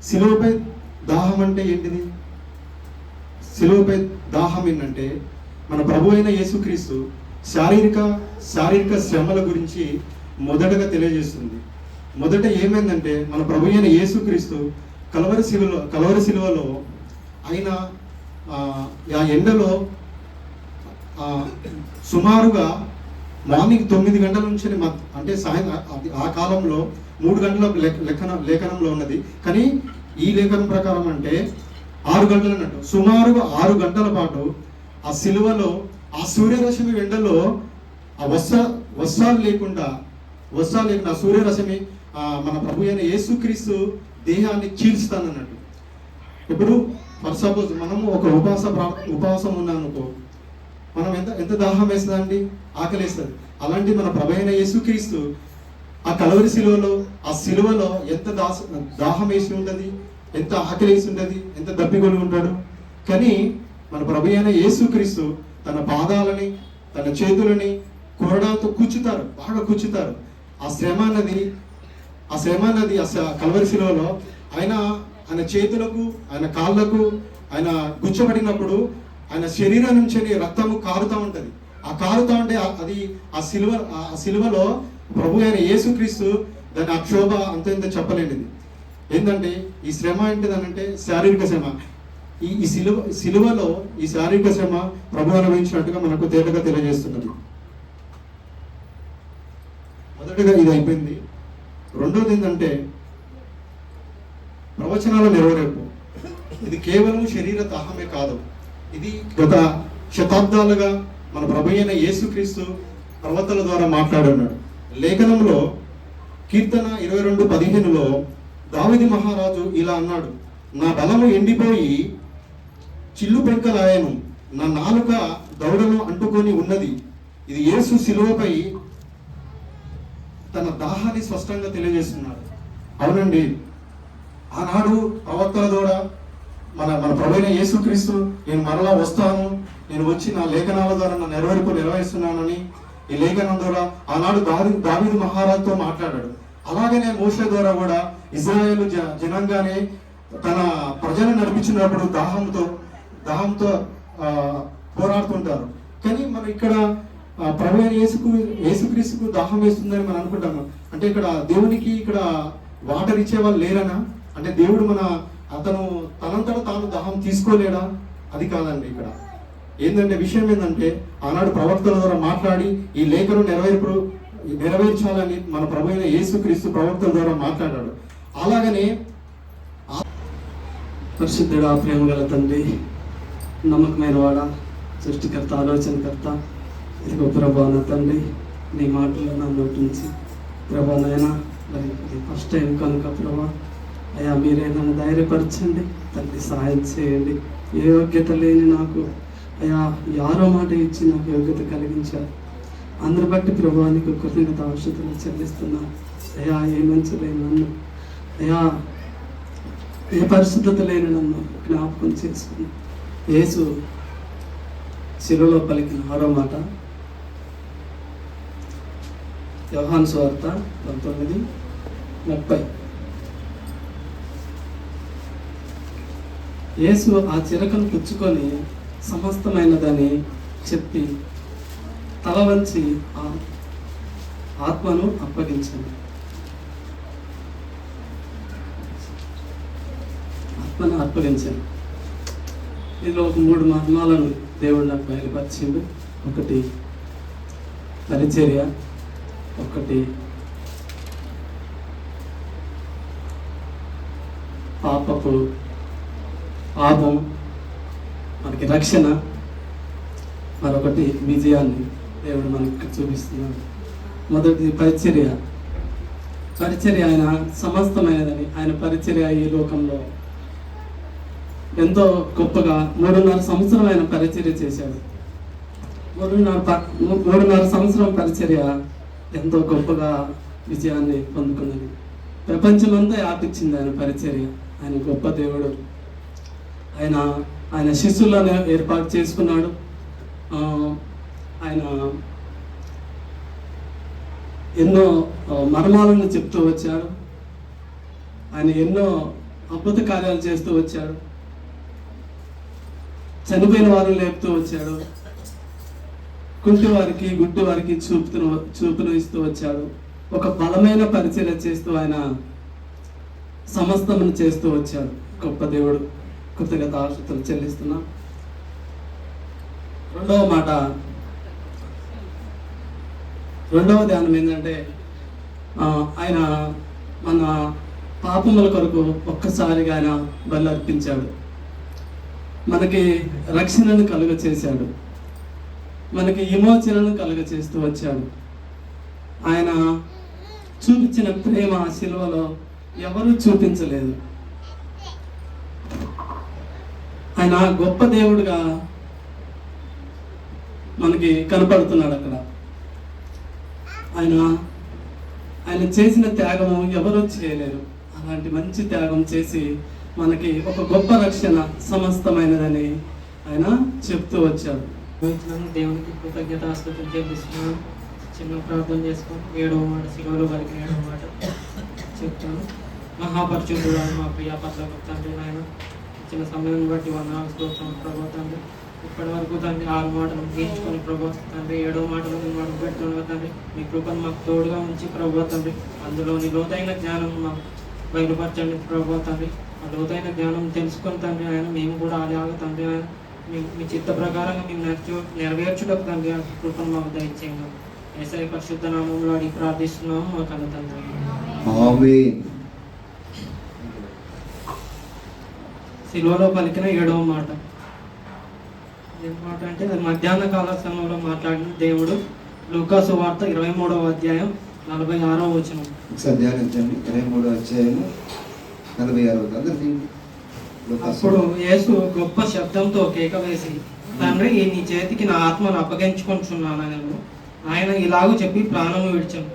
శిలువపై దాహం అంటే ఏంటిది? శిలువపై దాహం ఏంటంటే మన ప్రభు అయిన యేసుక్రీస్తు శారీరక శ్రమల గురించి మొదటగా తెలియజేస్తుంది. మొదట ఏమైందంటే మన ప్రభు అయిన యేసుక్రీస్తు కల్వరి శిలువలో ఆయన ఆ ఎండలో సుమారుగా మార్నింగ్ 9 గంటల నుంచి అంటే ఆ కాలంలో 3 గంటల లేఖనంలో ఉన్నది, కానీ ఈ లేఖనం ప్రకారం అంటే 6 గంటలు అన్నట్టు. సుమారుగా 6 గంటల పాటు ఆ సిలువలో ఆ సూర్యరశ్మి ఎండలో ఆ వస్త్రాలు లేకుండా ఆ సూర్యరశ్మి మన ప్రభు అయిన యేసుక్రీస్తు దేహాన్ని చీల్స్తానన్నట్టు. ఇప్పుడు ఫర్ సపోజ్ మనము ఒక ఉపవాసం ఉన్నానుకో, మనం ఎంత దాహం వేస్తుందండి, ఆకలి వేస్తుంది. అలాంటి మన ప్రభు అయిన యేసుక్రీస్తు ఆ కల్వరి ఆ సిలువలో ఎంత దాహం వేసి ఉంటుంది, ఎంత ఆకలి వేసి ఉంటుంది, ఎంత దప్పిగొని ఉంటాడు. కానీ మన ప్రభు అయిన యేసుక్రీస్తు తన పాదాలని తన చేతులని కొరడాతో బాగా కూర్చుతారు. ఆ శ్రమ అన్నది కల్వరి శిలువలో ఆయన చేతులకు, ఆయన కాళ్ళకు ఆయన గుచ్చబడినప్పుడు ఆయన శరీరం నుంచి రక్తము కారుతూ ఉంటుంది. ఆ కారుతూ ఉంటే అది ఆ సిలువలో ప్రభు అయిన యేసుక్రీస్తు దాని ఆ క్షోభ అంత చెప్పలేనిది. ఏంటంటే ఈ శ్రమ ఏంటిదనంటే శారీరక శ్రమ. ఈ సిలువలో ఈ శారీరక శ్రమ ప్రభు అనుభవించినట్టుగా మనకు తేటగా తెలియజేస్తున్నది. మొదటిగా ఇది అయిపోయింది. రెండోది ఏంటంటే ప్రవచనాల నెరవేర్పు. ఇది కేవలం శరీర దాహమే కాదు, ఇది గత శతాబ్దాలుగా మన ప్రభు అయిన యేసుక్రీస్తు ప్రవక్తల ద్వారా మాట్లాడున్నాడు. లేఖనంలో కీర్తన 22:15లో దావీదు మహారాజు ఇలా అన్నాడు, నా బలము ఎండిపోయి చిల్లు పెంకలాయను, నా నాలుక దవడను అంటుకొని ఉన్నది. ఇది యేసు శిలువపై తన దాహాన్ని స్పష్టంగా తెలియజేస్తున్నాడు. అవునండి, ఆనాడు ప్రవక్తల ద్వారా మన ప్రభు అయిన యేసుక్రీస్తు నేను మరలా వస్తాను, నేను వచ్చి నా లేఖనాల ద్వారా నా నెరవేర్పు నిర్వహిస్తున్నానని ఈ లేఖనం ద్వారా ఆనాడు దావీదు మహారాజుతో మాట్లాడాడు. అలాగనే మోషే ద్వారా కూడా ఇజ్రాయేలు జనంగానే తన ప్రజలను నడిపించినప్పుడు దాహంతో పోరాడుతుంటారు. కానీ మనం ఇక్కడ ప్రభు అయిన యేసుక్రీస్తుకు దాహం వేస్తుందని మనం అనుకుంటాము. అంటే ఇక్కడ దేవునికి ఇక్కడ వాటర్ ఇచ్చే వాళ్ళు లేరనా? అంటే దేవుడు అతను తనంతట తాను దాహం తీసుకోలేడా? అది కాదండి. ఇక్కడ ఏంటంటే విషయం ఏంటంటే ఆనాడు ప్రవక్తల ద్వారా మాట్లాడి ఈ లేఖను నెరవేర్చాలని మన ప్రభు అయిన యేసుక్రీస్తు ప్రవక్తల ద్వారా మాట్లాడాడు. అలాగనే పరిశుద్ధుడా, ప్రేమ గల తండ్రి, నమ్మకమైన వాడా, సృష్టికర్త, ఆలోచనకర్త, ఇదిగో ప్రభా నా తండ్రి, నీ మాటలు నా నోటి నుంచి ప్రభా నాయనా, మరి ఇది ఫస్ట్ టైం కనుక ప్రభా అయ్యా మీరే నన్ను ధైర్యపరచండి తండ్రి, సహాయం చేయండి. ఏ యోగ్యత లేని నాకు అయ్యా యారో మాట ఇచ్చి నాకు యోగ్యత కలిగించారు. అందరి బట్టి ప్రభా నీకు కృతజ్ఞత ఔషధాలు చెల్లిస్తున్నా. అయ్యా ఏ మంచి లేని నన్ను, అయ్యా ఏ పరిశుద్ధత లేని నన్ను జ్ఞాపకం చేసుకుని యేసు శిలువలో పలికిన 6వ మాట యోహాను సువార్త 19:30. యేసు ఆ చిరకను పుచ్చుకొని సమస్తమైనదని చెప్పి తల వంచి ఆ ఆత్మను అప్పగించాడు. ఆత్మను అప్పగించాడు. ఇందులో ఒక 3 మర్మాలను దేవుడు నాకు బయలుపరిచిండు. ఒకటి పరిచర్య, ఒకటి పాపం మనకి రక్షణ, మరొకటి విజయాన్ని దేవుడు మనకి చూపిస్తున్నాడు. మొదటిది పరిచర్య. ఆయన సమస్తమైనదని, ఆయన పరిచర్య ఈ లోకంలో ఎంతో గొప్పగా 3.5 సంవత్సరం ఆయన పరిచర్య చేశాడు. 3.5 సంవత్సరం పరిచర్య ఎంతో గొప్పగా విజయాన్ని పొందుకున్నది. ప్రపంచమంతా వ్యాపించింది ఆయన పరిచర్య. ఆయన గొప్ప దేవుడు. ఆయన శిష్యులను ఏర్పాటు చేసుకున్నాడు. ఆయన ఎన్నో మర్మాలను చెప్తూ వచ్చాడు. ఆయన ఎన్నో అద్భుత కార్యాలు చేస్తూ వచ్చాడు. చనిపోయిన వారిని లేపుతూ వచ్చాడు. కుంటి వారికి, గుడ్డి వారికి చూపును ఇస్తూ వచ్చాడు. ఒక బలమైన పరిచర్య చేస్తూ ఆయన సమస్తమును చేస్తూ వచ్చాడు. గొప్ప దేవుడు. కృతజ్ఞత ఆశీస్సులు చెల్లిస్తున్నా. రెండవ ధ్యానం ఏంటంటే ఆయన మన పాపముల కొరకు ఒక్కసారిగా ఆయన బలి అర్పించాడు. మనకి రక్షణను కలుగ చేశాడు. మనకి విమోచనను కలుగ చేస్తూ వచ్చాడు. ఆయన చూపించిన ప్రేమ ఆ శిలువలో ఎవరూ చూపించలేదు. ఆయన గొప్ప దేవుడుగా మనకి కనపడుతున్నాడు అక్కడ. ఆయన చేసిన త్యాగము ఎవరూ చేయలేరు. అలాంటి మంచి త్యాగం చేసి మనకి ఒక గొప్ప రక్షణ సమస్తమైనదని ఆయన చెప్తూ వచ్చాడు. దేవునికి కృతజ్ఞతాస్తుతులు చెల్లిస్తున్నాను. చిన్న ప్రార్థన చేసుకొని 7వ మాట, శిలువలో పలికిన 7వ మాట చెప్తాను. మహాపరిశుద్ధుడు మా ప్రియ పట్ల తండ్రి, నాయన ఇచ్చిన సమయాన్ని బట్టి వందనాలు స్తోత్రం ప్రభా తండ్రి. ఇప్పటి వరకు తండ్రి 6 మాటలు ముగించుకొని ప్రభా తండ్రి 7వ మాటలు మేము అడుగు పెట్టుకున్నాం తండ్రి. మీ కృపను మాకు తోడుగా ఉంచి ప్రభా తండ్రి, అందులోని లోతైన జ్ఞానం మాకు బయలుపరచండి ప్రభా తండ్రి. ఆ లోతైన జ్ఞానం తెలుసుకొని తండ్రి ఆయన మేము కూడా అలాగ తండ్రి ఆయన మీ చిత్త ప్రకారంగా మేము నెరవేర్చుటకు తండ్రి ఆ కృపను మాకు దయచేయండి. యేసయ్య పరిశుద్ధ నామంలో అడిగి ప్రార్థిస్తున్నాము మా కన్న తండ్రి. శిలువలో పలికిన 7వ మాట. ఏం మాట అంటే అది మధ్యాహ్న కాల సమయంలో మాట్లాడిన దేవుడు. లూకాసు వార్త 23వ అధ్యాయం 46వ వచనం. 23వ అధ్యాయం 46వ. అప్పుడు యేసు గొప్ప శబ్దంతో కేక వేసి, తండ్రి నీ చేతికి నా ఆత్మను అప్పగించుకొంచున్నాను నేను. ఆయన ఇలాగూ చెప్పి ప్రాణము విడిచాను.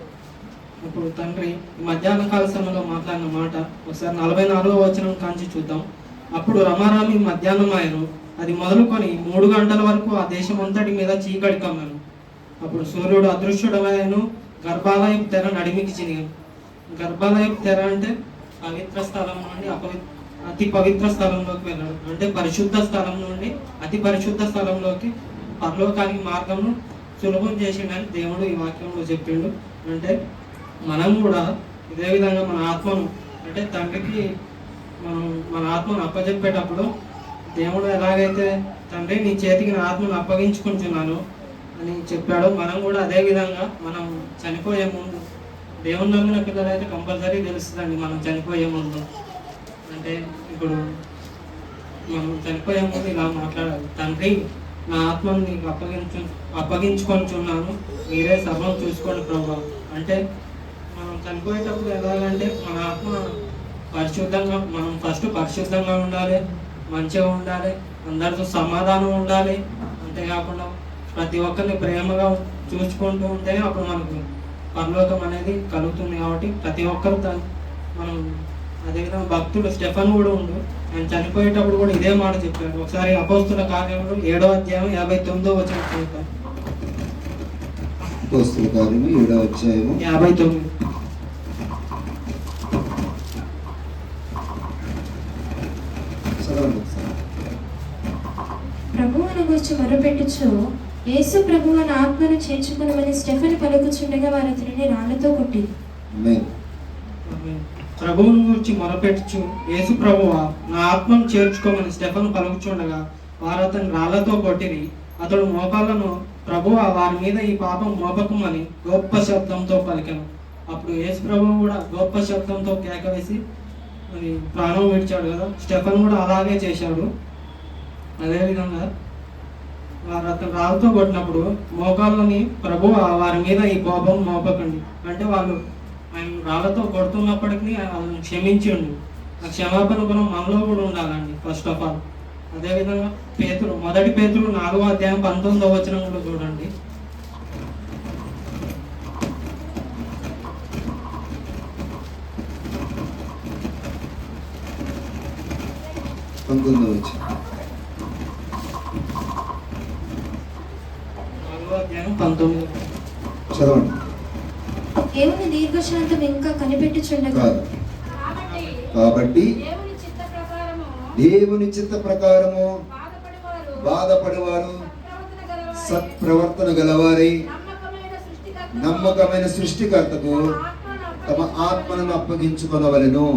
ఇప్పుడు తండ్రి మధ్యాహ్న కాల సమయంలో మాట్లాడిన మాట ఒకసారి 44వ వచనం కాంచి చూద్దాం. అప్పుడు రమారామి మధ్యాహ్నం ఆయన అది మొదలుకొని 3 గంటల వరకు ఆ దేశం అంతటి మీద చీకటి కమ్మాను. అప్పుడు సూర్యుడు అదృశ్యుడమైనను, గర్భాలయం తెర నడిమికి చినిగాను. గర్భాలయం తెర అంటే పవిత్ర స్థలం నుండి అతి పవిత్ర స్థలంలోకి వెళ్ళాడు. అంటే పరిశుద్ధ స్థలం నుండి అతి పరిశుద్ధ స్థలంలోకి పరలోకానికి మార్గంను సులభం చేసిండని దేవుడు ఈ వాక్యంలో చెప్పిండు. అంటే మనం కూడా ఇదే విధంగా మన ఆత్మను అంటే తండ్రికి మన ఆత్మను అప్పచెప్పేటప్పుడు దేవుడు ఎలాగైతే తండ్రి నీ చేతికి నా ఆత్మను అప్పగించుకుంటున్నాను అని చెప్పాడు, మనం కూడా అదే విధంగా మనం చనిపోయే ముందు దేవుని నమ్మిన పిల్లలైతే కంపల్సరీ తెలుస్తుందండి మనం చనిపోయే ముందు. అంటే ఇప్పుడు మనం చనిపోయే ముందు ఇలా మాట్లాడాలి, తండ్రి నా ఆత్మను నీకు అప్పగించుకొనిచున్నాను, మీరే సర్వం చూసుకోండి ప్రభు. అంటే మనం చనిపోయేటప్పుడు ఎలాగంటే మన ఆత్మ పరిశుద్ధంగా, మనం ఫస్ట్ పరిశుద్ధంగా ఉండాలి, మంచిగా ఉండాలి, అందరితో సమాధానం ఉండాలి. అంతేకాకుండా ప్రతి ఒక్కరిని ప్రేమగా చూసుకుంటూ ఉంటేనే అప్పుడు మనకు పరలోకం అనేది కలుగుతుంది. కాబట్టి ప్రతి ఒక్కరు మనం అదేవిధంగా భక్తుడు స్టెఫన్ కూడా ఉండు, ఆయన చనిపోయేటప్పుడు కూడా ఇదే మాట చెప్పాడు. ఒకసారి అపోస్తుల కార్యములు 7వ అధ్యాయం 59వ వచనం చదువుతారు. అపోస్తుల కార్యము 7వ అధ్యాయము 59. చదవండి ఒకసారి. ప్రభువును గురించి మొరపెట్టుచు, యేసు ప్రభువు నా ఆత్మను చేర్చుకునమని స్టెఫెను పలుకుచుండగా వారు అతనిని రాళ్లతో కొట్టిరి. ఆమేన్. ప్రభువుని గురించి మొరపెట్టుచు, యేసు ప్రభువా నా ఆత్మను చేర్చుకోమని స్టెఫను పలుకుచుండగా వారు అతని రాళ్లతో కొట్టిరి. అతడు మోకాళ్ళను, ప్రభువా వారి మీద ఈ పాపం మోపకమని గొప్ప శబ్దంతో పలికాను. అప్పుడు యేసు ప్రభువు కూడా గొప్ప శబ్దంతో కేక వేసి మరి ప్రాణం విడిచాడు కదా. స్టెఫన్ కూడా అలాగే చేశాడు. అదేవిధంగా వారు అతను రాళ్ళతో కొట్టినప్పుడు మోకాళ్ళని, ప్రభువా వారి మీద ఈ పాపం మోపకండి అంటే వాళ్ళు ఆయన రాళ్ళతో కొడుతున్నప్పటికీ వాళ్ళని క్షమించిండు. ఆ క్షమాపణ గుణం మనలో కూడా ఉండాలండి ఫస్ట్ ఆఫ్ ఆల్. అదేవిధంగా పేతురు, 1 పేతురు 4వ అధ్యాయం 19వ వచనం కూడా చూడండి. అధ్యాయం 19. చదవండి. దేవుని దీర్ఘశాంతం ఇంకా కనిపెట్టుచుండగా కాదు. కాబట్టి దేవుని చిత్త ప్రకారము బాధపడేవారు, సత్ప్రవర్తన గలవారై నమ్మకమైన సృష్టికర్తకు తమ ఆత్మను అప్పగించుకొనవలెను.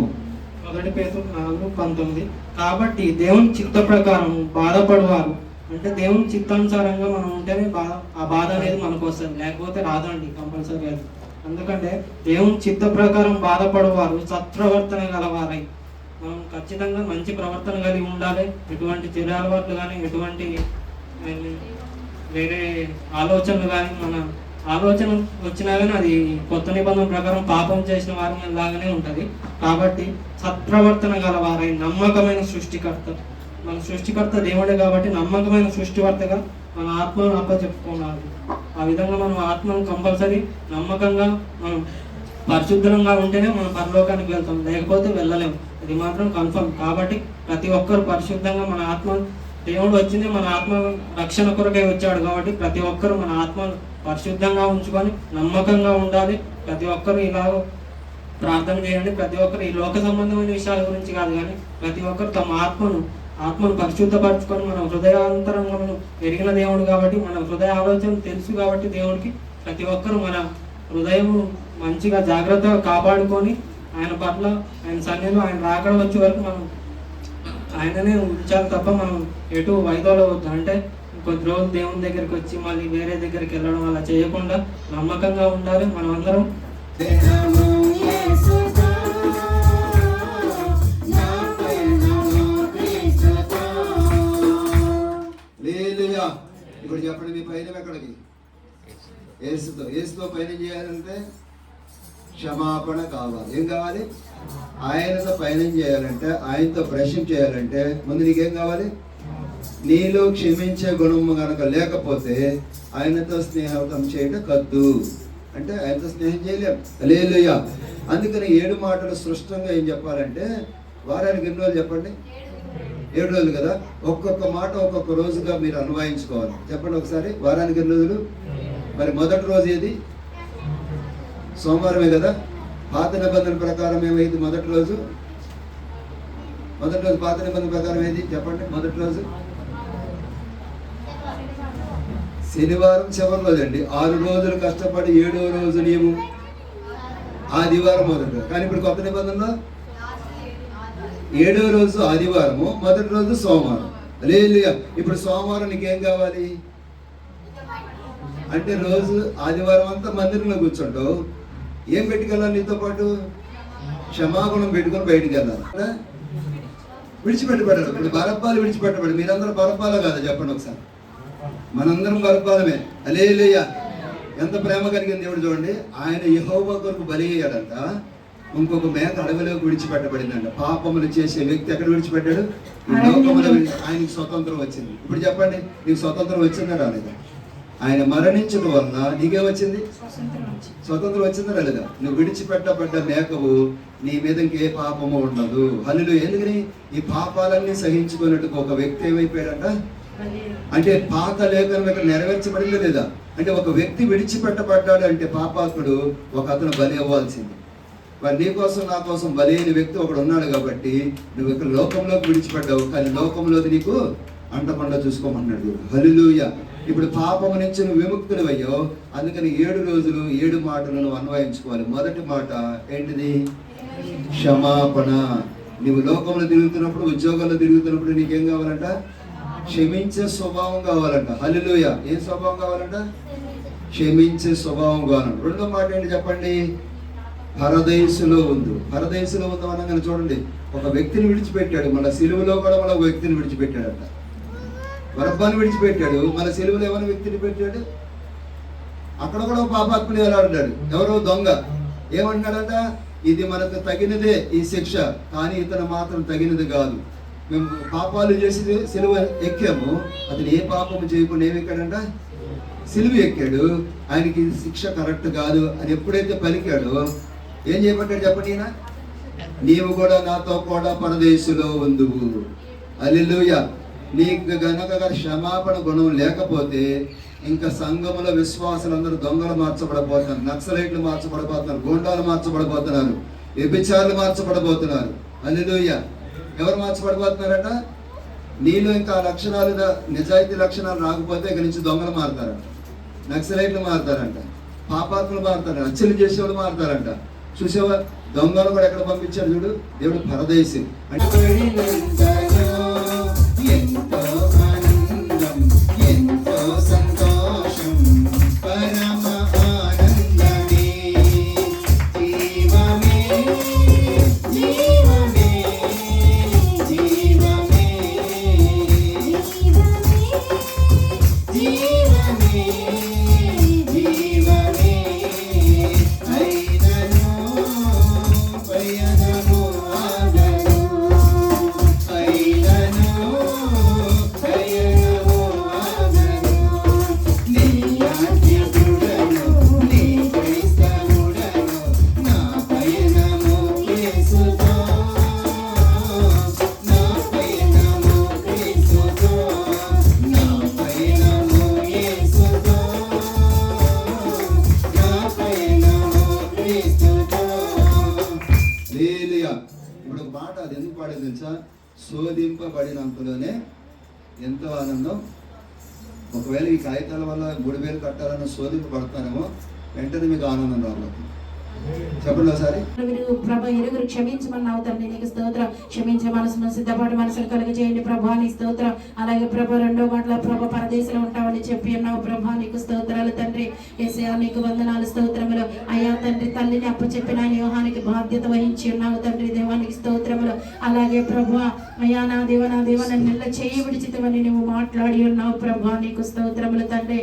1 పేతురు 4:19. కాబట్టి దేవుని చిత్త ప్రకారం బాధపడేవారు అంటే దేవుని చిత్తానుసారంగా మనం ఉంటేనే ఆ బాధ అనేది మనకు వస్తుంది, లేకపోతే రాదండి కంపల్సరీ అది. ఎందుకంటే దేవుని చిత్త ప్రకారం బాధపడేవారు సత్ప్రవర్తన గలవారై, మనం ఖచ్చితంగా మంచి ప్రవర్తన కలిగి ఉండాలి. ఎటువంటి చెడు అలవాట్లు కానీ, ఎటువంటి వేరే ఆలోచనలు కానీ, మన ఆలోచన వచ్చినా కానీ అది కొత్త నిబంధన ప్రకారం పాపం చేసిన వారి లాగానే ఉంటుంది. కాబట్టి సత్ప్రవర్తన గలవారై నమ్మకమైన సృష్టికర్త, మన సృష్టికర్త దేవుడే కాబట్టి నమ్మకమైన సృష్టికర్తగా మన ఆత్మను అప్పచెప్పుకోవాలి. ఆ విధంగా మనం ఆత్మను కంపల్సరీ నమ్మకంగా మనం పరిశుద్ధంగా ఉంటేనే మనం పరలోకానికి వెళ్తాం, లేకపోతే వెళ్ళలేము. ఇది మాత్రం కన్ఫర్మ్. కాబట్టి ప్రతి ఒక్కరు పరిశుద్ధంగా మన ఆత్మ, దేవుడు వచ్చింది మన ఆత్మ రక్షణ కొరకే వచ్చాడు కాబట్టి ప్రతి ఒక్కరు మన ఆత్మను పరిశుద్ధంగా ఉంచుకొని నమ్మకంగా ఉండాలి. ప్రతి ఒక్కరు ఇలాగ ప్రార్థన చేయండి. ప్రతి ఒక్కరు ఈ లోక సంబంధమైన విషయాల గురించి కాదు కానీ ప్రతి ఒక్కరు తమ ఆత్మను పరిశుద్ధపరచుకొని మన హృదయాంతరంగా మనం ఎరిగిన దేవుడు కాబట్టి మన హృదయ ఆలోచన తెలుసు కాబట్టి దేవుడికి ప్రతి ఒక్కరు మన హృదయం మంచిగా జాగ్రత్తగా కాపాడుకొని ఆయన పట్ల, ఆయన సన్నిధిలో ఆయన రాకడ వచ్చే వరకు మనం ఆయననే ఉంచాలి తప్ప మనం ఎటు వైదొలవద్దు. అంటే కొద్ది రోజులు దేవుని దగ్గరికి వచ్చి మళ్ళీ వేరే దగ్గరికి వెళ్ళడం అలా చేయకుండా నమ్మకంగా ఉండాలి. మనం అందరం ఇప్పుడు చెప్పండి, మీ పైన ఎక్కడికి? ఏసుతో పైన చేయాలంటే క్షమాపణ కావాలి. ఏం కావాలి? ఆయనతో పయనం చేయాలంటే, ఆయనతో ప్రశ్న చేయాలంటే ముందు నీకేం కావాలి? నీలో క్షమించే గుణము కనుక లేకపోతే ఆయనతో స్నేహం చేయటం కద్దు. అంటే ఆయనతో స్నేహం చేయలేం. హల్లెలూయా. అందుకని 7 మాటలు స్పష్టంగా ఏం చెప్పాలంటే, వారానికి ఎన్ని రోజులు చెప్పండి? 7 రోజులు కదా. ఒక్కొక్క మాట ఒక్కొక్క రోజుగా మీరు అన్వయించుకోవాలి. చెప్పండి ఒకసారి. వారానికి ఎన్ని రోజులు? మరి మొదటి రోజు ఏది? సోమవారమే కదా. పాత నిబంధన ప్రకారం ఏమైంది? మొదటి రోజు పాత నిబంధన ప్రకారం ఏది చెప్పండి? మొదటి రోజు శనివారం చివరి రోజు అండి. 6 రోజులు కష్టపడి 7వ రోజు నీవు ఆదివారం మొదటి. కానీ ఇప్పుడు కొత్త నిబంధనలో 7వ రోజు ఆదివారము, మొదటి రోజు సోమవారం. హల్లెలూయా. ఇప్పుడు సోమవారం నీకేం కావాలి అంటే రోజు ఆదివారం అంతా మందిరంలో కూర్చుంటావు. ఏం పెట్టుకెళ్ళాలి నీతో పాటు? క్షమాగుణం పెట్టుకొని బయటికి వెళ్ళాలి. విడిచిపెట్టబడ్డాడు. ఇప్పుడు బరబ్బాలు విడిచిపెట్టబడి, మీరందరూ బరబ్బాలో కాదా చెప్పండి ఒకసారి. మనందరం బరపాలమే. హల్లెలూయా. ఎంత ప్రేమ కలిగిన దేవుడు చూడండి. ఆయన యెహోవా కొరకు బలి అయ్యాడంట. ఇంకొక మేక అడవిలోకి విడిచిపెట్టబడిందంట. పాపములు చేసే వ్యక్తి ఎక్కడ విడిచిపెట్టాడు? ఈ లోకములో. ఆయనకి స్వతంత్రం వచ్చింది. ఇప్పుడు చెప్పండి, నీకు స్వతంత్రం వచ్చిందా రాలేదా? ఆయన మరణించడం వలన నీకేమొచ్చింది? స్వతంత్రం వచ్చిందా రాలేదా? నువ్వు విడిచిపెట్టబడ్డ మేకవు, నీ మీద ఇంకే పాపము ఉండదు. హల్లెలూయా. ఎందుకని? ఈ పాపాలన్నీ సహించుకున్నట్టుగా ఒక వ్యక్తి ఏమైపోయాడంట అంటే పాత లేఖనం ఇక్కడ నెరవేర్చబడింది లేదా? అంటే ఒక వ్యక్తి విడిచిపెట్టబడ్డాడు అంటే పాపాత్ముడు, ఒక అతను బలి అవ్వాల్సింది. మరి నీ కోసం నా కోసం బలి అయిన వ్యక్తి ఒకడు ఉన్నాడు కాబట్టి నువ్వు ఇక్కడ లోకంలోకి విడిచిపెట్టావు, కానీ లోకంలోకి నీకు అంటకుండా చూసుకోమన్నాడు. హల్లెలూయా. ఇప్పుడు పాపము నుంచి నువ్వు విముక్తుడు అయ్యావు. అందుకని 7 రోజులు 7 మాటలు నువ్వు అన్వయించుకోవాలి. మొదటి మాట ఏంటిది? క్షమాపణ. నువ్వు లోకంలో తిరుగుతున్నప్పుడు, ఉద్యోగంలో తిరుగుతున్నప్పుడు నీకేం కావాలంట? క్షమించే స్వభావం కావాలంట. హల్లెలూయా. ఏం స్వభావం కావాలంట? క్షమించే స్వభావం కావాలంట. రెండో మాట ఏంటి చెప్పండి? పరదేశులో ఉంది. పరదేశులో ఉందాం అనగానే చూడండి, ఒక వ్యక్తిని విడిచిపెట్టాడు. మన సిలువలో కూడా మన ఒక వ్యక్తిని విడిచిపెట్టాడట. బరబ్బాని విడిచిపెట్టాడు. మన సిలువలో ఏమైనా వ్యక్తిని పెట్టాడు. అక్కడ కూడా పాపాత్ముడు ఎలా ఉంటాడు? ఎవరో దొంగ ఏమంటాడంట? ఇది మనకు తగినదే ఈ శిక్ష, కానీ ఇతను మాత్రం తగినది కాదు. మేము పాపాలు చేసి సిలువ ఎక్కాము. అతను ఏ పాపము చేయకుండా ఏమెక్కాడంట? సిలువ ఎక్కాడు. ఆయనకి శిక్ష కరెక్ట్ కాదు అని ఎప్పుడైతే పలికాడో ఏం చేయబడ్డాడు చెప్పండి? ఈయన, నీవు కూడా నాతో కూడా పరదేశులో ఉందువు. హల్లెలూయా. నీకు గనక క్షమాపణ గుణం లేకపోతే ఇంకా సంఘముల విశ్వాసులందరూ దొంగలు మార్చబడబోతున్నారు, నక్సలైట్లు మార్చబడబోతున్నారు, గూండాలు మార్చబడబోతున్నారు, వ్యభిచారులు మార్చబడబోతున్నారు. హల్లెలూయా. ఎవరు మార్చబడబోతున్నారట? నీలో ఇంకా లక్షణాలు, నిజాయితీ లక్షణాలు రాకపోతే ఇక నుంచి దొంగలు మారుతారంట, నక్సలైట్లు మారుతారంట, పాపాత్ములు మారుతారంట, హత్యలు చేసేవాళ్ళు మారుతారంట. చూసేవా? దొంగలు కూడా ఎక్కడ పంపించాడు చూడు దేవుడు? పరదేశి. అంటే ఎంతో ఆనందం, ఎంతో సంతోషం, పరమ ఆనందమే, జీవమే, జీవమే, జీవమే, జీవమే, జీవమే, అయినను పయనము ఆగను, అయినను పయనము ఆగను, నీ యాజకుడను, నీ క్రైస్తవుడను, నా పయనము యేసుతో, నా పయనము క్రీస్తుతో, నా పయనము యేసుతో, నా పయనము క్రీస్తుతో. హల్లెలూయా. ఇప్పుడు ఒక పాట, అది ఎందుకు పాడేది తెలుసా? శోధింపబడినంతలోనే ఎంతో ఆనందం. ఒకవేళ ఈ కాగితాల వల్ల 3000 కట్టాలన్న శోధింపబడతానేమో, వెంటనే మీకు ఆనందం రావాలి. చెప్పండి ఒకసారి. ప్రభా ఇరుగురు క్షమించమన్నావు తండ్రి, నీకు స్తోత్రం. క్షమించే మనసును సిద్ధపాటు మనసును కలుగజేయండి ప్రభా, నీ స్తోత్రం. అలాగే ప్రభా 2వ మాటలో ప్రభా పరదేశంలో ఉంటామని చెప్పి అన్నావు ప్రభా, నీకు స్తోత్రాలు తండ్రి. యేసయ్యా నీకు వందనాలు, స్తోత్రములు. అయ్యా తండ్రి, తల్లిని అప్పచెప్పిన యోహానికి బాధ్యత వహించి ఉన్నావు తండ్రి, దేవానికి స్తోత్రములు. అలాగే ప్రభా అయ్యా నా దేవ నన్ను చేయి విడిచితమని నువ్వు మాట్లాడి ఉన్నావు ప్రభా, నీకు స్తోత్రములు తండ్రి.